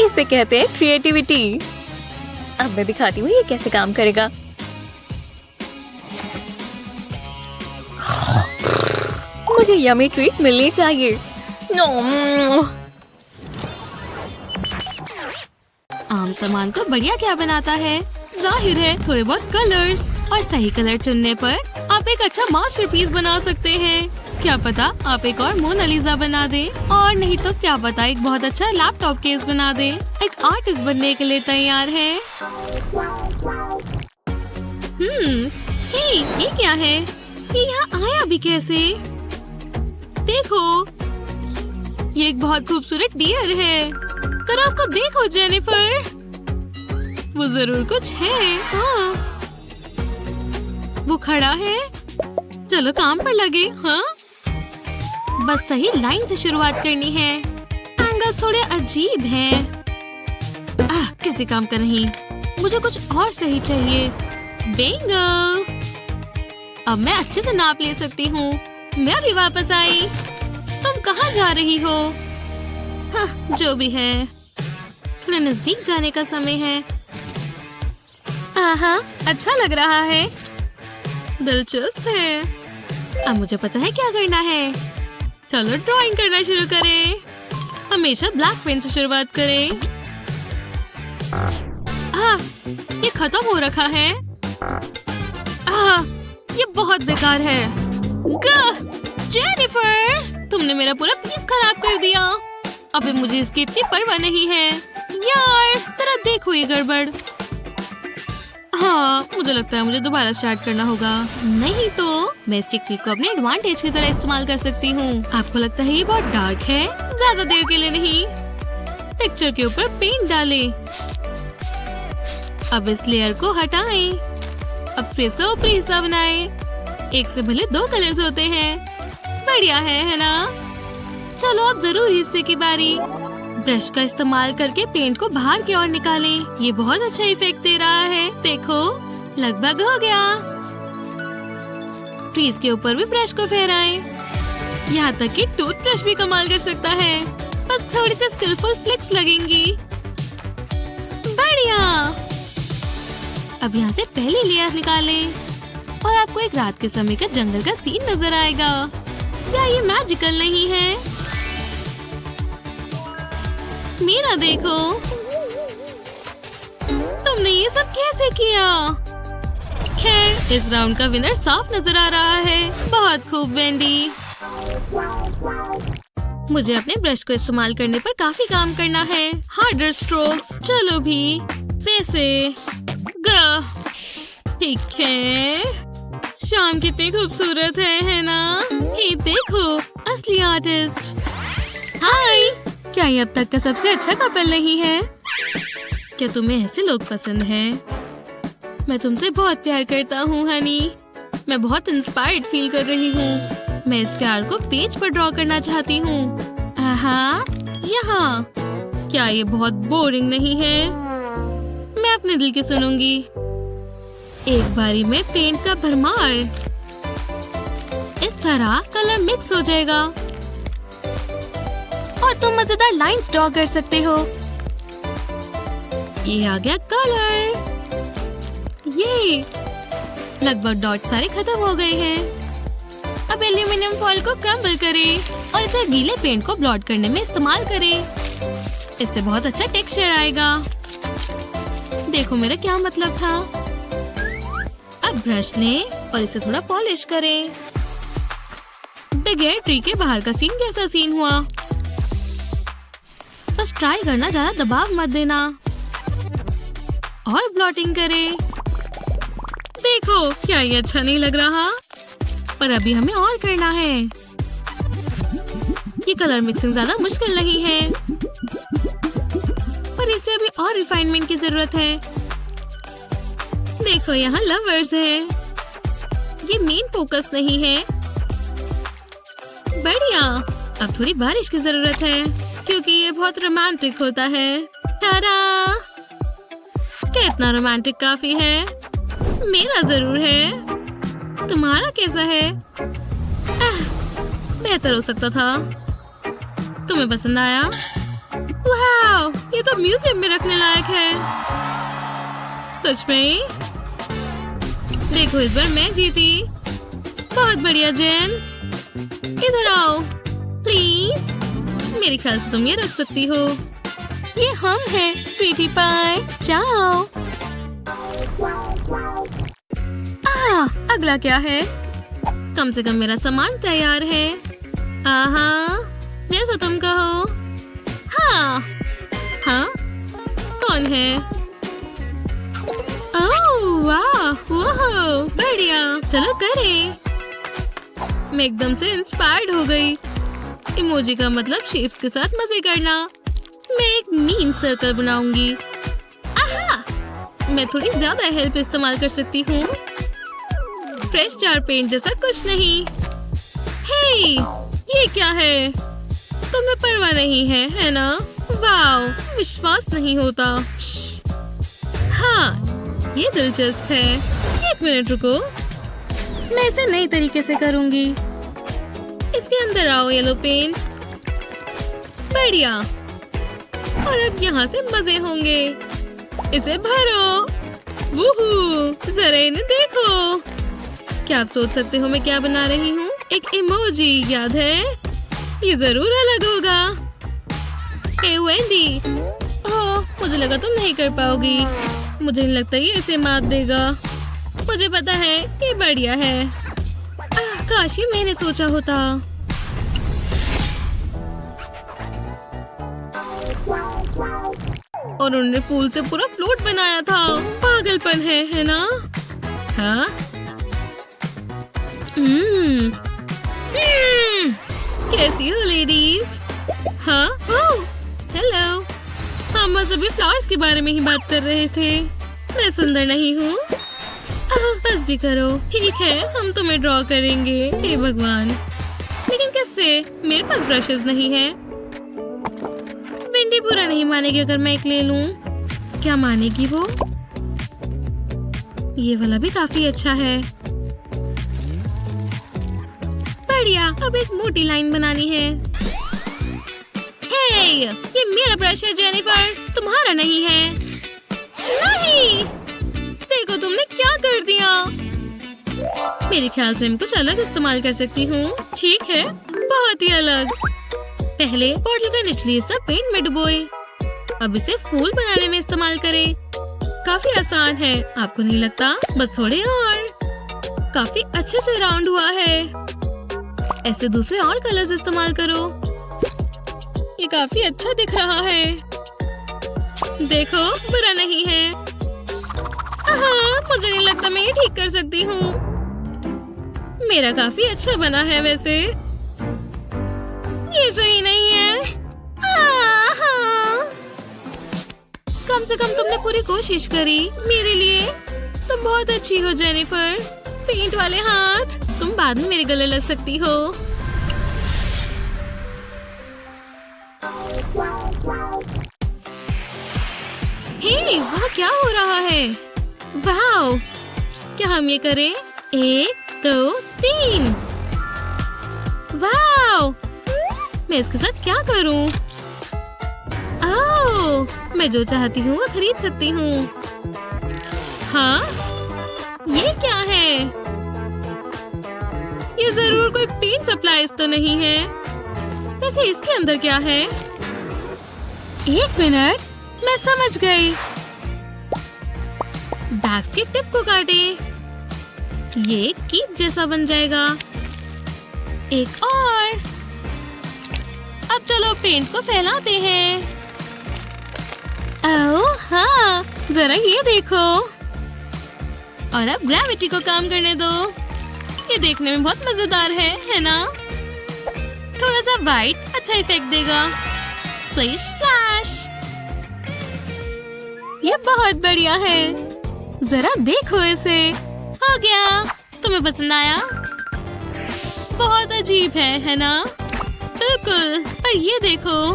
इसे कहते हैं क्रिएटिविटी। अब मैं दिखाती हूँ ये कैसे काम करेगा। मुझे यमी ट्रीट मिलनी चाहिए। आम सामान तो बढ़िया क्या बनाता है। जाहिर है थोड़े बहुत कलर्स और सही कलर चुनने पर आप एक अच्छा मास्टरपीस बना सकते हैं। क्या पता आप एक और मोनालिसा बना दे, और नहीं तो क्या पता एक बहुत अच्छा लैपटॉप केस बना दे। एक आर्टिस्ट बनने के लिए तैयार है। हे, ये क्या है? ये यहाँ आया भी कैसे? देखो, ये एक बहुत खूबसूरत डियर है। जरा उसको देखो जेनिफर, वो जरूर कुछ है। हाँ, वो खड़ा है। चलो काम पर लगे। हाँ, बस सही लाइन से शुरुआत करनी है। एंगल थोड़े अजीब हैं। किसी काम का नहीं, मुझे कुछ और सही चाहिए। बिंगो! अब मैं अच्छे से नाप ले सकती हूँ। मैं भी वापस आई। तुम कहाँ जा रही हो? हाँ, जो भी है, थोड़ा नजदीक जाने का समय है। हाँ, अच्छा लग रहा है। दिलचस्प है। अब मुझे पता है क्या करना है। चलो ड्राइंग करना शुरू करें। हमेशा ब्लैक पेन से शुरुआत करें। ये खत्म हो रखा है। ये बहुत बेकार है। जेनिफर, तुमने मेरा पूरा पीस खराब कर दिया। अबे मुझे इसकी इतनी परवाह नहीं है। यार, जरा देखो ये गड़बड़। हाँ, मुझे लगता है मुझे दोबारा स्टार्ट करना होगा। नहीं तो मैं इस टेक्निक को अपने एडवांटेज की तरह इस्तेमाल कर सकती हूँ। आपको लगता है ये बहुत डार्क है? ज्यादा देर के लिए नहीं। पिक्चर के ऊपर पेंट डालें। अब इस लेयर को हटाएं। अब फेस का ऊपरी हिस्सा बनाएं। एक से भले दो कलर्स होते हैं। बढ़िया है ना? चलो अब जरूरी हिस्से की बारी। ब्रश का इस्तेमाल करके पेंट को बाहर की ओर निकालें। ये बहुत अच्छा इफेक्ट दे रहा है। देखो, लगभग हो गया। ट्रीज के ऊपर भी ब्रश को फहराएं। यहाँ तक कि टूथब्रश भी कमाल कर सकता है। बस थोड़ी सी स्किलफुल फ्लिक्स लगेंगी। बढ़िया। अब यहाँ से पहली लेयर निकालें और आपको एक रात के समय का जंगल का सीन नजर आएगा। क्या ये मैजिकल नहीं है? मेरा देखो। तुमने ये सब कैसे किया? खैर, इस राउंड का विनर साफ नजर आ रहा है। बहुत खूब वेंडी। मुझे अपने ब्रश को इस्तेमाल करने पर काफी काम करना है। Harder strokes. चलो भी। वैसे ठीक है। शाम कितनी खूबसूरत है ना? ये देखो, असली आर्टिस्ट। हाय। क्या ये अब तक का सबसे अच्छा कपल नहीं है? क्या तुम्हें ऐसे लोग पसंद हैं? मैं तुमसे बहुत प्यार करता हूँ हनी। मैं बहुत इंस्पायर्ड फील कर रही हूँ। मैं इस प्यार को पेज पर ड्रॉ करना चाहती हूँ। यहाँ। क्या ये बहुत बोरिंग नहीं है? मैं अपने दिल की सुनूंगी। एक बारी में पेंट का भरमार। इस तरह कलर मिक्स हो जाएगा और तुम मजेदार लाइंस ड्रॉ कर सकते हो। ये आ गया कलर। ये लगभग डॉट सारे खत्म हो गए हैं। अब एल्यूमिनियम फॉइल को क्रम्बल करें और इसे गीले पेंट को ब्लॉट करने में इस्तेमाल करें। इससे बहुत अच्छा टेक्सचर आएगा। देखो मेरा क्या मतलब था। अब ब्रश लें और इसे थोड़ा पॉलिश करें। बगैर ट्री के बाहर का सीन कैसा सीन हुआ? बस ट्राई करना, ज्यादा दबाव मत देना। और ब्लॉटिंग करें। देखो, क्या ये अच्छा नहीं लग रहा? पर अभी हमें और करना है। ये कलर मिक्सिंग ज्यादा मुश्किल नहीं है, पर इसे अभी और रिफाइनमेंट की जरूरत है। देखो, यहाँ लवर्स है। ये मेन फोकस नहीं है। बढ़िया। अब थोड़ी बारिश की जरूरत है क्योंकि ये बहुत रोमांटिक होता है। टारा! कितना रोमांटिक काफी है। मेरा जरूर है। तुम्हारा कैसा है? बेहतर हो सकता था। तुम्हें पसंद आया? वाह, ये तो म्यूजियम में रखने लायक है। सच में? देखो, इस बार मैं जीती। बहुत बढ़िया जेन। इधर आओ प्लीज। मेरे ख्याल से तुम ये रख सकती हो। ये हम हैं स्वीटी पाई। जाओ। अगला क्या है? कम से कम मेरा सामान तैयार है। जैसा तुम कहो। हाँ, कौन है? ओह वाह, बढ़िया। चलो करें। मैं एकदम से इंस्पायर्ड हो गई। इमोजी का मतलब शेप्स के साथ मजे करना। मैं एक मीन सर्कल बनाऊंगी। मैं थोड़ी ज्यादा हेल्प इस्तेमाल कर सकती हूँ। फ्रेश जार पेंट जैसा कुछ नहीं। हे, ये क्या है? तुम्हें परवाह नहीं है ना? वाव, विश्वास नहीं होता। हाँ, ये दिलचस्प है। एक मिनट रुको, मैं इसे नई तरीके से करूंगी। इसके अंदर आओ येलो पेंट। बढ़िया। और अब यहाँ से मजे होंगे। इसे भरो। वूहू, जरा इन्हें देखो। क्या आप सोच सकते हो मैं क्या बना रही हूँ? एक इमोजी, याद है? ये जरूर अलग होगा। हे वेंडी। ओह, मुझे लगा तुम नहीं कर पाओगी। मुझे नहीं लगता ये इसे मात देगा। मुझे पता है ये बढ़िया है। काश ये मैंने सोचा होता। और उन्होंने फूल से पूरा फ्लोट बनाया था। पागलपन है ना? हाँ? कैसी हो लेडीज? हाँ? ओह, हेलो। हम बस अभी फ्लावर्स के बारे में ही बात कर रहे थे। मैं सुंदर नहीं हूँ? बस भी करो। ठीक है, हम तुम्हें ड्रॉ करेंगे। हे भगवान, लेकिन किससे? मेरे पास ब्रशेस नहीं है। विंडी बुरा नहीं मानेगी अगर मैं एक ले लूं। क्या मानेगी वो? ये वाला भी काफी अच्छा है। बढ़िया। अब एक मोटी लाइन बनानी है। हे, ये मेरा ब्रश है जेनिफर, तुम्हारा नहीं है। नहीं, देखो तुमने क्या कर दिया। मेरे ख्याल से मैं कुछ अलग इस्तेमाल कर सकती हूँ। ठीक है, बहुत ही अलग। पहले बॉटल का निचली हिस्सा पेंट में डुबोए। अब इसे फूल बनाने में इस्तेमाल करें। काफी आसान है, आपको नहीं लगता? बस थोड़े और। काफी अच्छे से राउंड हुआ है। ऐसे दूसरे और कलर्स इस्तेमाल करो। ये काफी अच्छा दिख रहा है। देखो, बुरा नहीं है। मुझे नहीं लगता मैं ये ठीक कर सकती हूँ। मेरा काफी अच्छा बना है वैसे। ये सही नहीं है। कम से कम तुमने पूरी कोशिश करी मेरे लिए। तुम बहुत अच्छी हो जेनिफर। पेंट वाले हाथ। तुम बाद में मेरे गले लग सकती हो। हे, वहाँ क्या हो रहा है? वाओ! क्या हम ये करें? 1, 2, 3। वाओ! मैं इसके साथ क्या करूं? ओह, मैं जो चाहती हूँ वो खरीद सकती हूँ। हाँ? ये क्या है? ये जरूर कोई पेंट सप्लाईज तो नहीं है। वैसे इसके अंदर क्या है? 1 मिनट, मैं समझ गई। बैग्स के टिप को काटे। ये कीप जैसा बन जाएगा। एक और। अब चलो पेंट को फैलाते हैं। ओह हाँ, जरा ये देखो। और अब ग्रेविटी को काम करने दो। ये देखने में बहुत मजेदार है ना? थोड़ा सा वाइट अच्छा इफेक्ट देगा। Splash splash. ये बहुत बढ़िया है। जरा देखो इसे। हो गया। तुम्हें पसंद आया? बहुत अजीब है ना? बिल्कुल। पर ये देखो,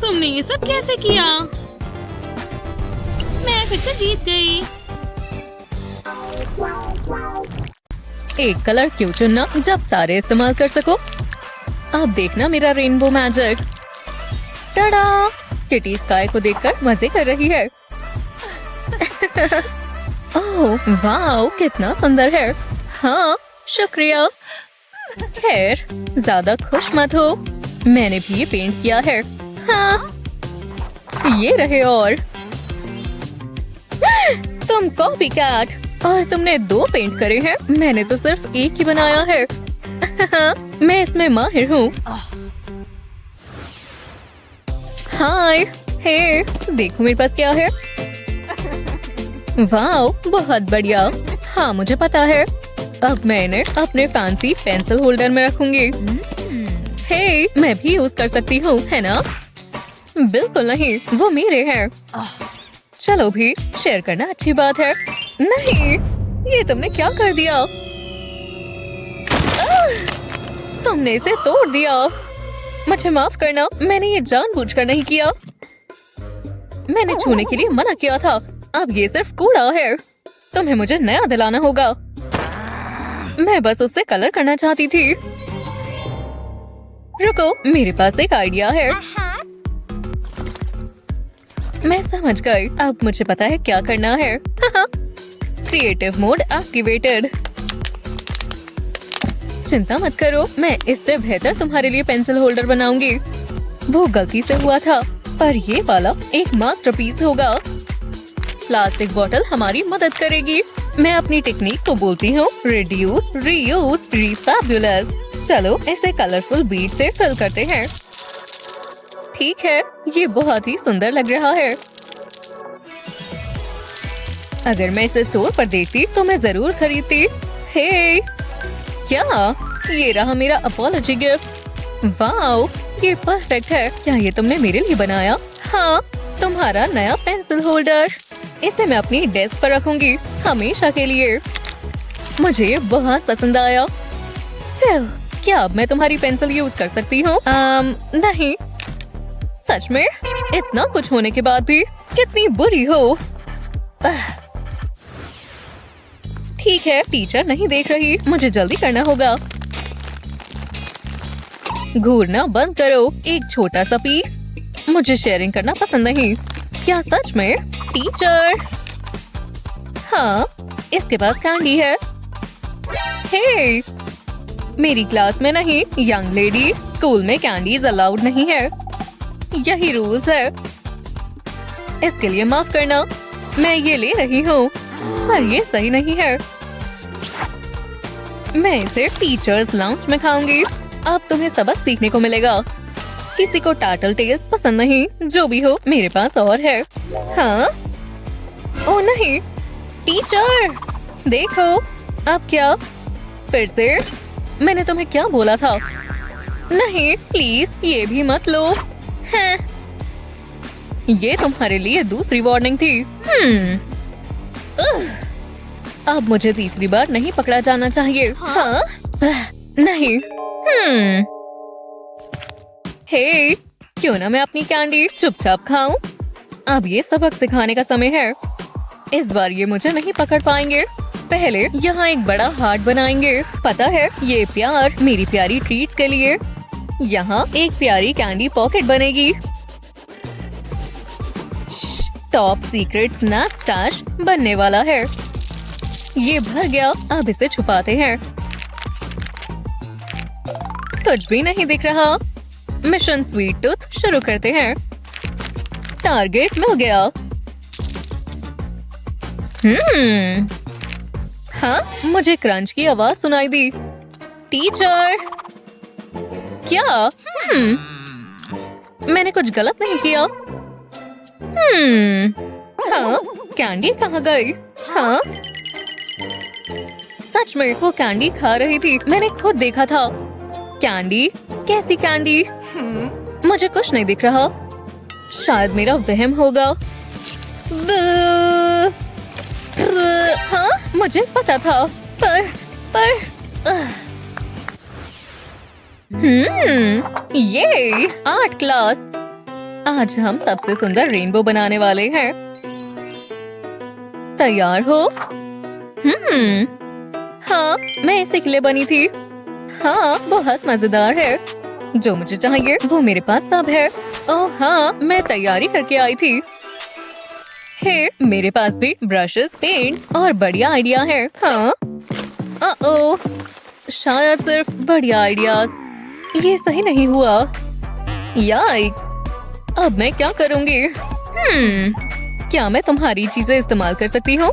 तुमने ये सब कैसे किया? मैं फिर से जीत गई। एक कलर क्यों चुनना जब सारे इस्तेमाल कर सको? अब देखना मेरा rainbow magic. Tada! Kitty sky को देखकर मजे कर रही है। ओह वाओ, कितना सुंदर है। हाँ, शुक्रिया। खैर, ज्यादा खुश मत हो। मैंने भी ये पेंट किया है। हाँ, ये रहे। और तुम कॉपी कैट। और तुमने 2 पेंट करे हैं। मैंने तो सिर्फ एक ही बनाया है। मैं इसमें माहिर हूँ। हाय, हे, देखो मेरे पास क्या है। वाओ, बहुत बढ़िया। हाँ, मुझे पता है। अब मैं इन्हें अपने फैंसी पेंसिल होल्डर में रखूंगी। हे, मैं भी यूज कर सकती हूँ, है ना? बिल्कुल नहीं, वो मेरे हैं। चलो भी, शेयर करना अच्छी बात है। नहीं, ये तुमने क्या कर दिया? तुमने इसे तोड़ दिया। मुझे माफ करना, मैंने ये जानबूझकर नहीं किया। मैंने छूने के लिए मना किया था। अब ये सिर्फ कूड़ा है। तुम्हें मुझे नया दिलाना होगा। मैं बस उससे कलर करना चाहती थी। रुको, मेरे पास एक आइडिया है। मैं समझ गई। अब मुझे पता है क्या करना है। Creative mode activated. चिंता मत करो, मैं इससे बेहतर तुम्हारे लिए पेंसिल होल्डर बनाऊंगी। वो गलती से हुआ था, पर ये वाला एक मास्टरपीस होगा। प्लास्टिक बोतल हमारी मदद करेगी। मैं अपनी टेक्निक को बोलती हूँ रिड्यूस, रीयूज, रीफैब्युलस। चलो इसे कलरफुल बीड से फिल करते हैं। ठीक है, ये बहुत ही सुंदर लग रहा है। अगर मैं इसे स्टोर पर देखती तो मैं जरूर खरीदती। हे, क्या? ये रहा मेरा अपॉलॉजी गिफ्ट। वाओ, ये परफेक्ट है। क्या ये तुमने मेरे लिए बनाया? हाँ, तुम्हारा नया पेंसिल होल्डर। इसे मैं अपनी डेस्क पर रखूंगी हमेशा के लिए। मुझे ये बहुत पसंद आया। क्या अब मैं तुम्हारी पेंसिल यूज कर सकती हूँ? नहीं। सच में? इतना कुछ होने के बाद भी कितनी बुरी हो। ठीक है, टीचर नहीं देख रही। मुझे जल्दी करना होगा। घूरना बंद करो। एक छोटा सा पीस। मुझे शेयरिंग करना पसंद नहीं। क्या सच में? टीचर, हाँ, इसके पास कैंडी है। हे, मेरी क्लास में नहीं, यंग लेडी, स्कूल में कैंडीज अलाउड नहीं है। यही रूल्स है। इसके लिए माफ करना, मैं ये ले रही हूँ, पर ये सही नहीं है। मैं इसे टीचर्स लाउंज में खाऊंगी। अब तुम्हें सबक सीखने को मिलेगा। किसी को टाटल टेल्स पसंद नहीं, जो भी हो मेरे पास और है। हाँ? ओ नहीं, टीचर देखो। अब क्या? फिर से? मैंने तुम्हें क्या बोला था? नहीं, प्लीज ये भी मत लो। हैं? ये तुम्हारे लिए दूसरी वार्निंग थी। अब मुझे तीसरी बार नहीं पकड़ा जाना चाहिए। हाँ? नहीं। हे, क्यों ना मैं अपनी कैंडी चुपचाप खाऊं? अब ये सबक सिखाने का समय है। इस बार ये मुझे नहीं पकड़ पाएंगे। पहले यहाँ एक बड़ा हार्ट बनाएंगे। पता है, ये प्यार मेरी प्यारी ट्रीट्स के लिए। यहाँ एक प्यारी कैंडी पॉकेट बनेगी। टॉप सीक्रेट स्नैक स्टैश बनने वाला है। ये भर गया, अब इसे छुपाते हैं। कुछ भी नहीं दिख रहा। मिशन स्वीट टूथ शुरू करते हैं। टारगेट मिल गया। हाँ, मुझे क्रंच की आवाज सुनाई दी। टीचर, क्या? मैंने कुछ गलत नहीं किया। हाँ, कैंडी कहाँ गई? हाँ, सच में वो कैंडी खा रही थी। मैंने खुद देखा था। कैंडी? कैसी कैंडी? मुझे कुछ नहीं दिख रहा। शायद मेरा वहम होगा। हाँ, मुझे पता था, पर ये आर्ट क्लास। आज हम सबसे सुंदर रेनबो बनाने वाले हैं। तैयार हो? हाँ, मैं इसी के लिए बनी थी। हाँ, बहुत मजेदार है। जो मुझे चाहिए वो मेरे पास सब है। ओह हाँ, मैं तैयारी करके आई थी। हे, मेरे पास भी ब्रशेस, पेंट्स और बढ़िया आइडिया है। हाँ? ओह, शायद सिर्फ बढ़िया आइडियाज। ये सही नहीं हुआ। याइक्स, अब मैं क्या करूँगी? क्या मैं तुम्हारी चीजें इस्तेमाल कर सकती हूँ?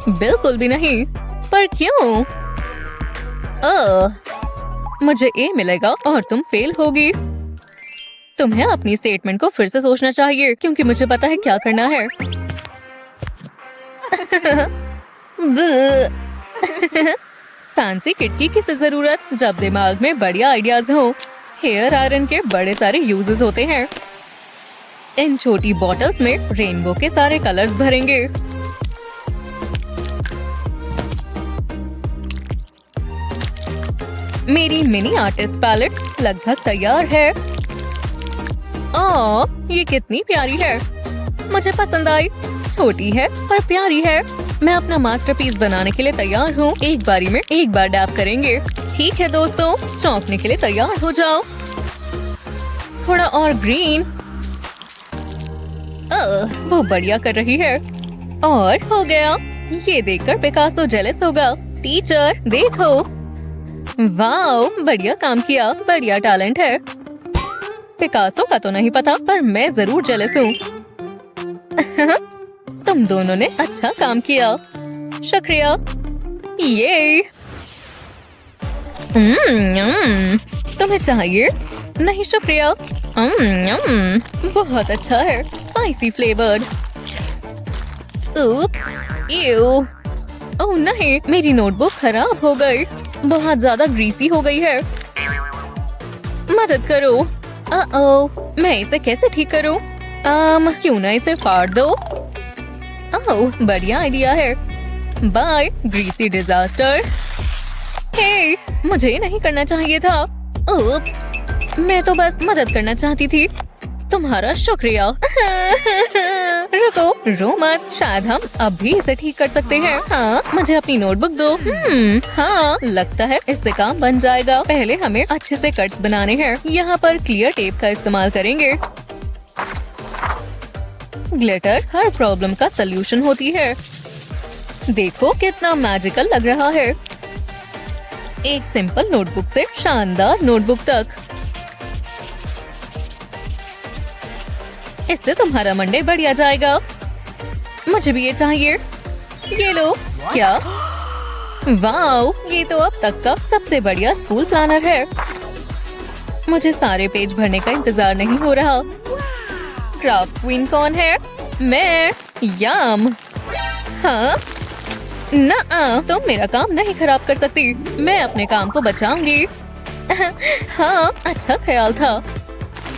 बिल्कुल भी नहीं। पर क्यों? मुझे ए मिलेगा और तुम फेल होगी। तुम्हें अपनी स्टेटमेंट को फिर से सोचना चाहिए, क्योंकि मुझे पता है क्या करना है। फैंसी किट की किसे जरूरत जब दिमाग में बढ़िया आइडियाज हो। हेयर आयरन के बड़े सारे यूजेस होते हैं। इन छोटी बॉटल्स में रेनबो के सारे कलर्स भरेंगे। मेरी मिनी आर्टिस्ट पैलेट लगभग तैयार है। ये कितनी प्यारी है। मुझे पसंद आई। छोटी है पर प्यारी है। मैं अपना मास्टरपीस बनाने के लिए तैयार हूँ। एक बारी में एक बार डैब करेंगे। ठीक है दोस्तों, चौंकने के लिए तैयार हो जाओ। थोड़ा और ग्रीन। वो बढ़िया कर रही है। और हो गया। ये देखकर पिकासो जेलस होगा। टीचर देखो। वाओ, बढ़िया काम किया। बढ़िया टैलेंट है। पिकासो का तो नहीं पता, पर मैं जरूर जेलस हूँ। तुम दोनों ने अच्छा काम किया। शुक्रिया। ये तुम्हें चाहिए? नहीं शुक्रिया। बहुत अच्छा है। Spicy flavoured. ओह नहीं, मेरी नोटबुक खराब हो गई। बहुत ज्यादा ग्रीसी हो गई है। मदद करो। मैं इसे कैसे ठीक करूं? क्यों ना इसे फाड़ दो। ओह, बढ़िया आइडिया है। Bye greasy disaster. हे, मुझे ये नहीं करना चाहिए था। उप्स, मैं तो बस मदद करना चाहती थी। तुम्हारा शुक्रिया। रुको, रो मत। शायद हम अब भी इसे ठीक कर सकते हैं। हाँ, मुझे अपनी नोटबुक दो। हाँ, लगता है इससे काम बन जाएगा। पहले हमें अच्छे से कट्स बनाने हैं। यहाँ पर क्लियर टेप का इस्तेमाल करेंगे। ग्लिटर हर प्रॉब्लम का सलूशन होती है। देखो कितना मैजिकल लग रहा है। एक सिंपल नोटबुक से शानदार नोटबुक तक। इससे तुम्हारा मंडे बढ़िया जाएगा। मुझे भी ये चाहिए। ये लो। क्या? वाओ, ये तो अब तक का सबसे बढ़िया स्कूल प्लानर है। मुझे सारे पेज भरने का इंतजार नहीं हो रहा। क्राफ्ट क्वीन कौन है? मैं। यम। हाँ ना, तुम मेरा काम नहीं खराब कर सकती। मैं अपने काम को बचाऊंगी। हाँ, अच्छा ख्याल था।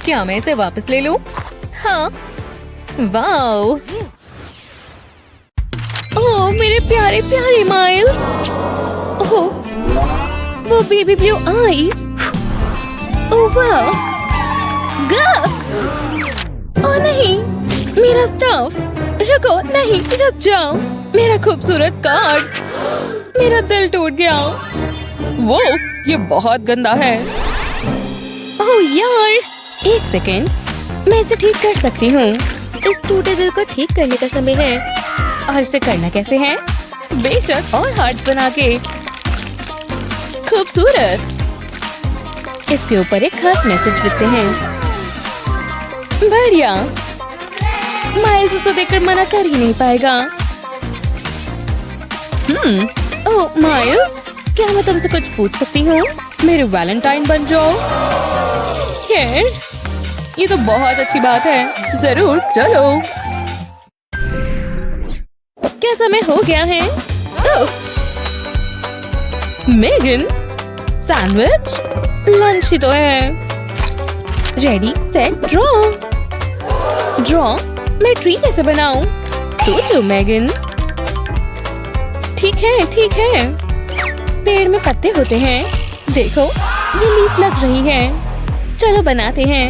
क्या मैं इसे वापस ले लूं? हाँ। वाओ। ओह मेरे प्यारे प्यारे माइल्स। ओह वो बेबी ब्लू आईज। ओह वाह। ओह नहीं, मेरा स्टफ। रुको, नहीं, रुक जाओ। मेरा खूबसूरत कार्ड। मेरा दिल टूट गया। वो ये बहुत गंदा है। ओह यार, एक सेकेंड, मैं इसे ठीक कर सकती हूँ। इस टूटे दिल को ठीक करने का समय है। और इसे करना कैसे है? बेशक, और हार्ट बना के। खूबसूरत। इसके ऊपर एक खास मैसेज लिखते हैं। बढ़िया। माइल्स इसको देखकर मना कर ही नहीं पाएगा। ओह माइल्स, क्या मैं तुमसे कुछ पूछ सकती हूँ? मेरे वैलेंटाइन बन जाओ। खैर, ये तो बहुत अच्छी बात है। जरूर, चलो। क्या समय हो गया है? मेगन, सैंडविच, लंच ही तो है। Ready set draw. ड्रॉ? मैं ट्री कैसे बनाऊं? सोचो मेगन। ठीक है, ठीक है। पेड़ में पत्ते होते हैं। देखो, ये लीफ लग रही है। चलो बनाते हैं।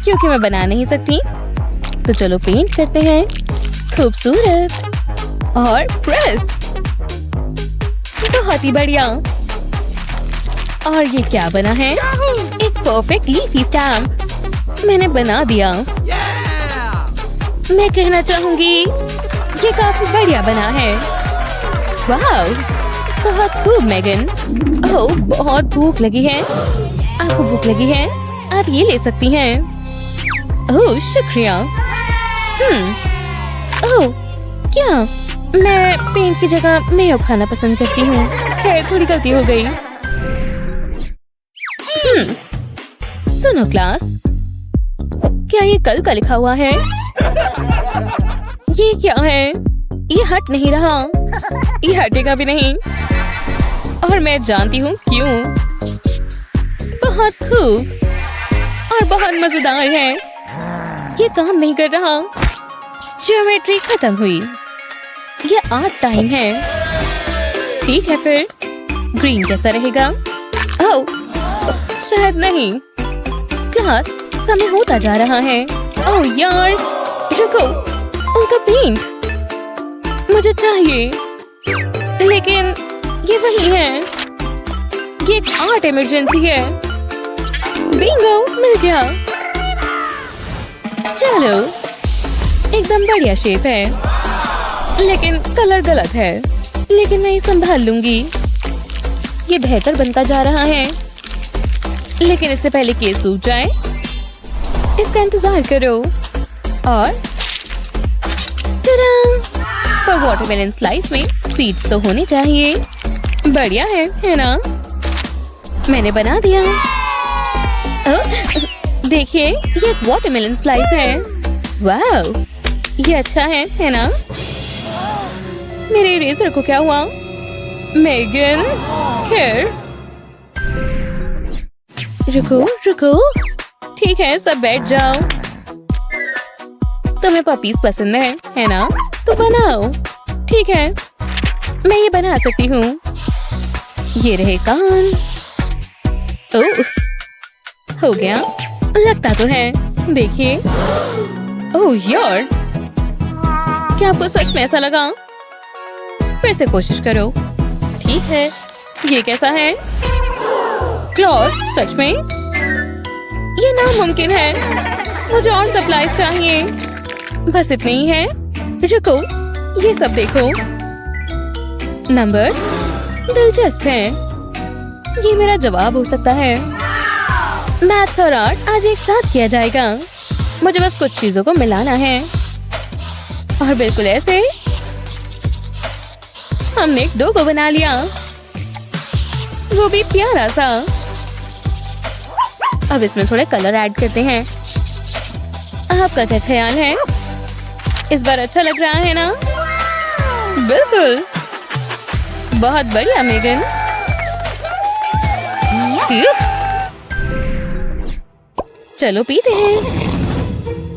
क्योंकि मैं बना नहीं सकती, तो चलो पेंट करते हैं। खूबसूरत। और प्रेस। बहुत ही बढ़िया। और ये क्या बना है? एक परफेक्ट लीफी स्टैम्प। मैंने बना दिया। मैं कहना चाहूंगी, ये काफी बढ़िया बना है। वाह, बहुत खूब मेगन। ओह, बहुत भूख लगी है। आपको भूख लगी है? आप ये ले सकती हैं। ओह शुक्रिया। ओह क्या? मैं पेंट की जगह मेयो खाना पसंद करती हूँ। खैर, थोड़ी गलती हो गई। सुनो क्लास, क्या ये कल का लिखा हुआ है? ये क्या है? ये हट नहीं रहा। ये हटेगा भी नहीं। और मैं जानती हूँ क्यों। बहुत खूब और बहुत मजेदार है। ये काम नहीं कर रहा। ज्योमेट्री खत्म हुई। ये आर्ट टाइम है। ठीक है फिर, ग्रीन कैसा रहेगा? ओह शायद नहीं। क्लास, समय होता जा रहा है। ओह यार, रुको, उनका पेंट मुझे चाहिए। लेकिन ये वही है। ये एक आर्ट इमरजेंसी है। बिंगो, मिल गया। चलो, एकदम बढ़िया शेप है। लेकिन कलर गलत है। लेकिन मैं ये संभाल लूंगी। ये बेहतर बनता जा रहा है। लेकिन इससे पहले केस सूख जाए, इसका इंतजार करो। और पर वाटरमेलन स्लाइस में सीड्स तो होने चाहिए। बढ़िया है ना? मैंने बना दिया। देखिए, ये एक वाटरमेलन स्लाइस है। वाह, ये अच्छा है ना? मेरे इरेजर को क्या हुआ? मेगन, खैर, रुको रुको। ठीक है, सब बैठ जाओ। तुम्हें पपीज पसंद है ना? तो बनाओ। ठीक है, मैं ये बना सकती हूँ। ये रहे कान। ओह, हो गया। लगता तो है। देखिए। ओह यार, क्या आपको सच में ऐसा लगा? फिर से कोशिश करो। ठीक है, ये कैसा है? क्लॉथ, सच में? ये नामुमकिन है। मुझे और सप्लाईज चाहिए। बस इतनी ही है। रुको, ये सब देखो। नंबर्स दिलचस्प हैं। ये मेरा जवाब हो सकता है। मैथ्स और आर्ट आज एक साथ किया जाएगा। मुझे बस कुछ चीजों को मिलाना है और बिल्कुल ऐसे हमने एक डोगो बना लिया, वो भी प्यारा सा। अब इसमें थोड़े कलर ऐड करते हैं। आपका क्या ख्याल है? इस बार अच्छा लग रहा है ना? बिल्कुल, बहुत बढ़िया मेगन। चलो पीते हैं।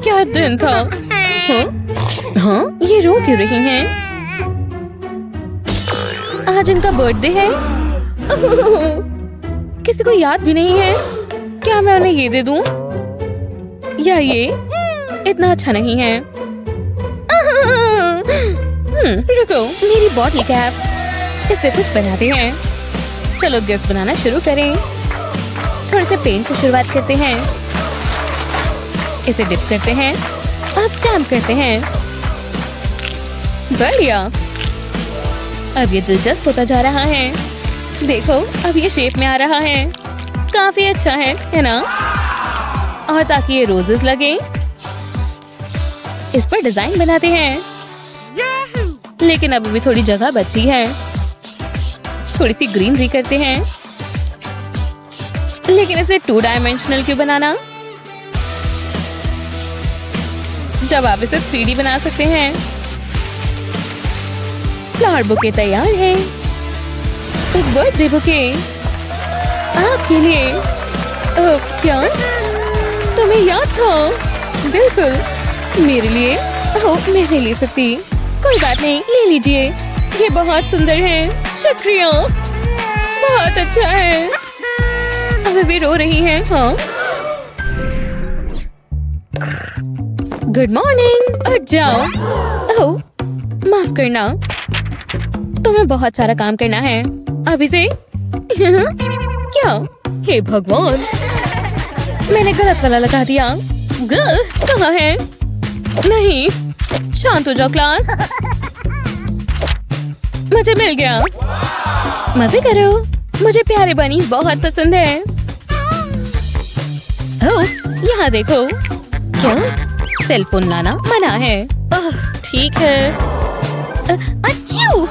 क्या दिन था? हाँ, ये रो क्यों रही हैं? आज इनका बर्थडे है। किसी को याद भी नहीं है। क्या मैं उन्हें ये दे दूं? या ये इतना अच्छा नहीं है। रुको, मेरी बॉटल कैप। इससे कुछ बनाते हैं। चलो गिफ्ट बनाना शुरू करें। थोड़े से पेंट से शुरुआत करते हैं। इसे डिप करते हैं। अब स्टैम्प करते हैं। बढ़िया। अब ये दिलचस्प होता जा रहा है। देखो, अब ये शेप में आ रहा है। काफी अच्छा है ना? और ताकि ये रोजेस लगे, इस पर डिजाइन बनाते हैं। लेकिन अभी भी थोड़ी जगह बची है। थोड़ी सी ग्रीनरी करते हैं। लेकिन इसे 2 डायमेंशनल क्यों बनाना, जब आप इसे 3D बना सकते हैं। फ्लावर बुके तैयार है। एक बर्थडे बुके आपके लिए। क्या तुम्हें याद था? बिल्कुल मेरे लिए। मैं नहीं ले सकती। कोई बात नहीं, ले लीजिए। ये बहुत सुंदर है। शुक्रिया, बहुत अच्छा है। अभी भी रो रही है। हाँ, गुड मॉर्निंग। उठ जाओ। ओह, माफ करना, तुम्हें बहुत सारा काम करना है अभी से। क्या? हे भगवान, मैंने गलत वाला लगा दिया। कहाँ है? नहीं, शांत हो जाओ क्लास। मुझे मिल गया। मजे करो। मुझे प्यारे बनीज बहुत पसंद है। ओह, यहाँ देखो। क्या? सेल फोन लाना मना है। ठीक है। अच्छू,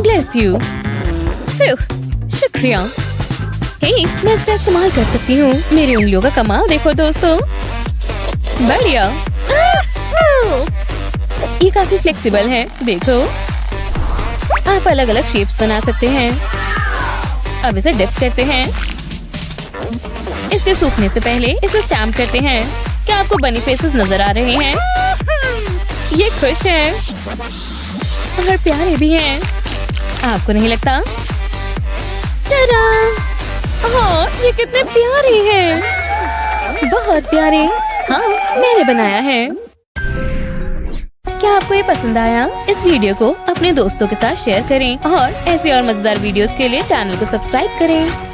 ब्लेस यू। शुक्रिया। हे, मैं इसका इस्तेमाल कर सकती हूँ। मेरी उंगलियों का कमाल देखो दोस्तों। बढ़िया। ये काफी फ्लेक्सिबल है। देखो, आप अलग अलग शेप्स बना सकते हैं। अब इसे डिप करते हैं। इसके सूखने से पहले इसे स्टैम्प करते हैं। क्या आपको बनी फेसेस नजर आ रहे हैं? ये खुश है और प्यारे भी हैं। आपको नहीं लगता? टाडा! हाँ, ये कितने प्यारे हैं। बहुत प्यारे। हाँ, मैंने बनाया है। क्या आपको ये पसंद आया? इस वीडियो को अपने दोस्तों के साथ शेयर करें और ऐसे और मजेदार वीडियोस के लिए चैनल को सब्सक्राइब करें।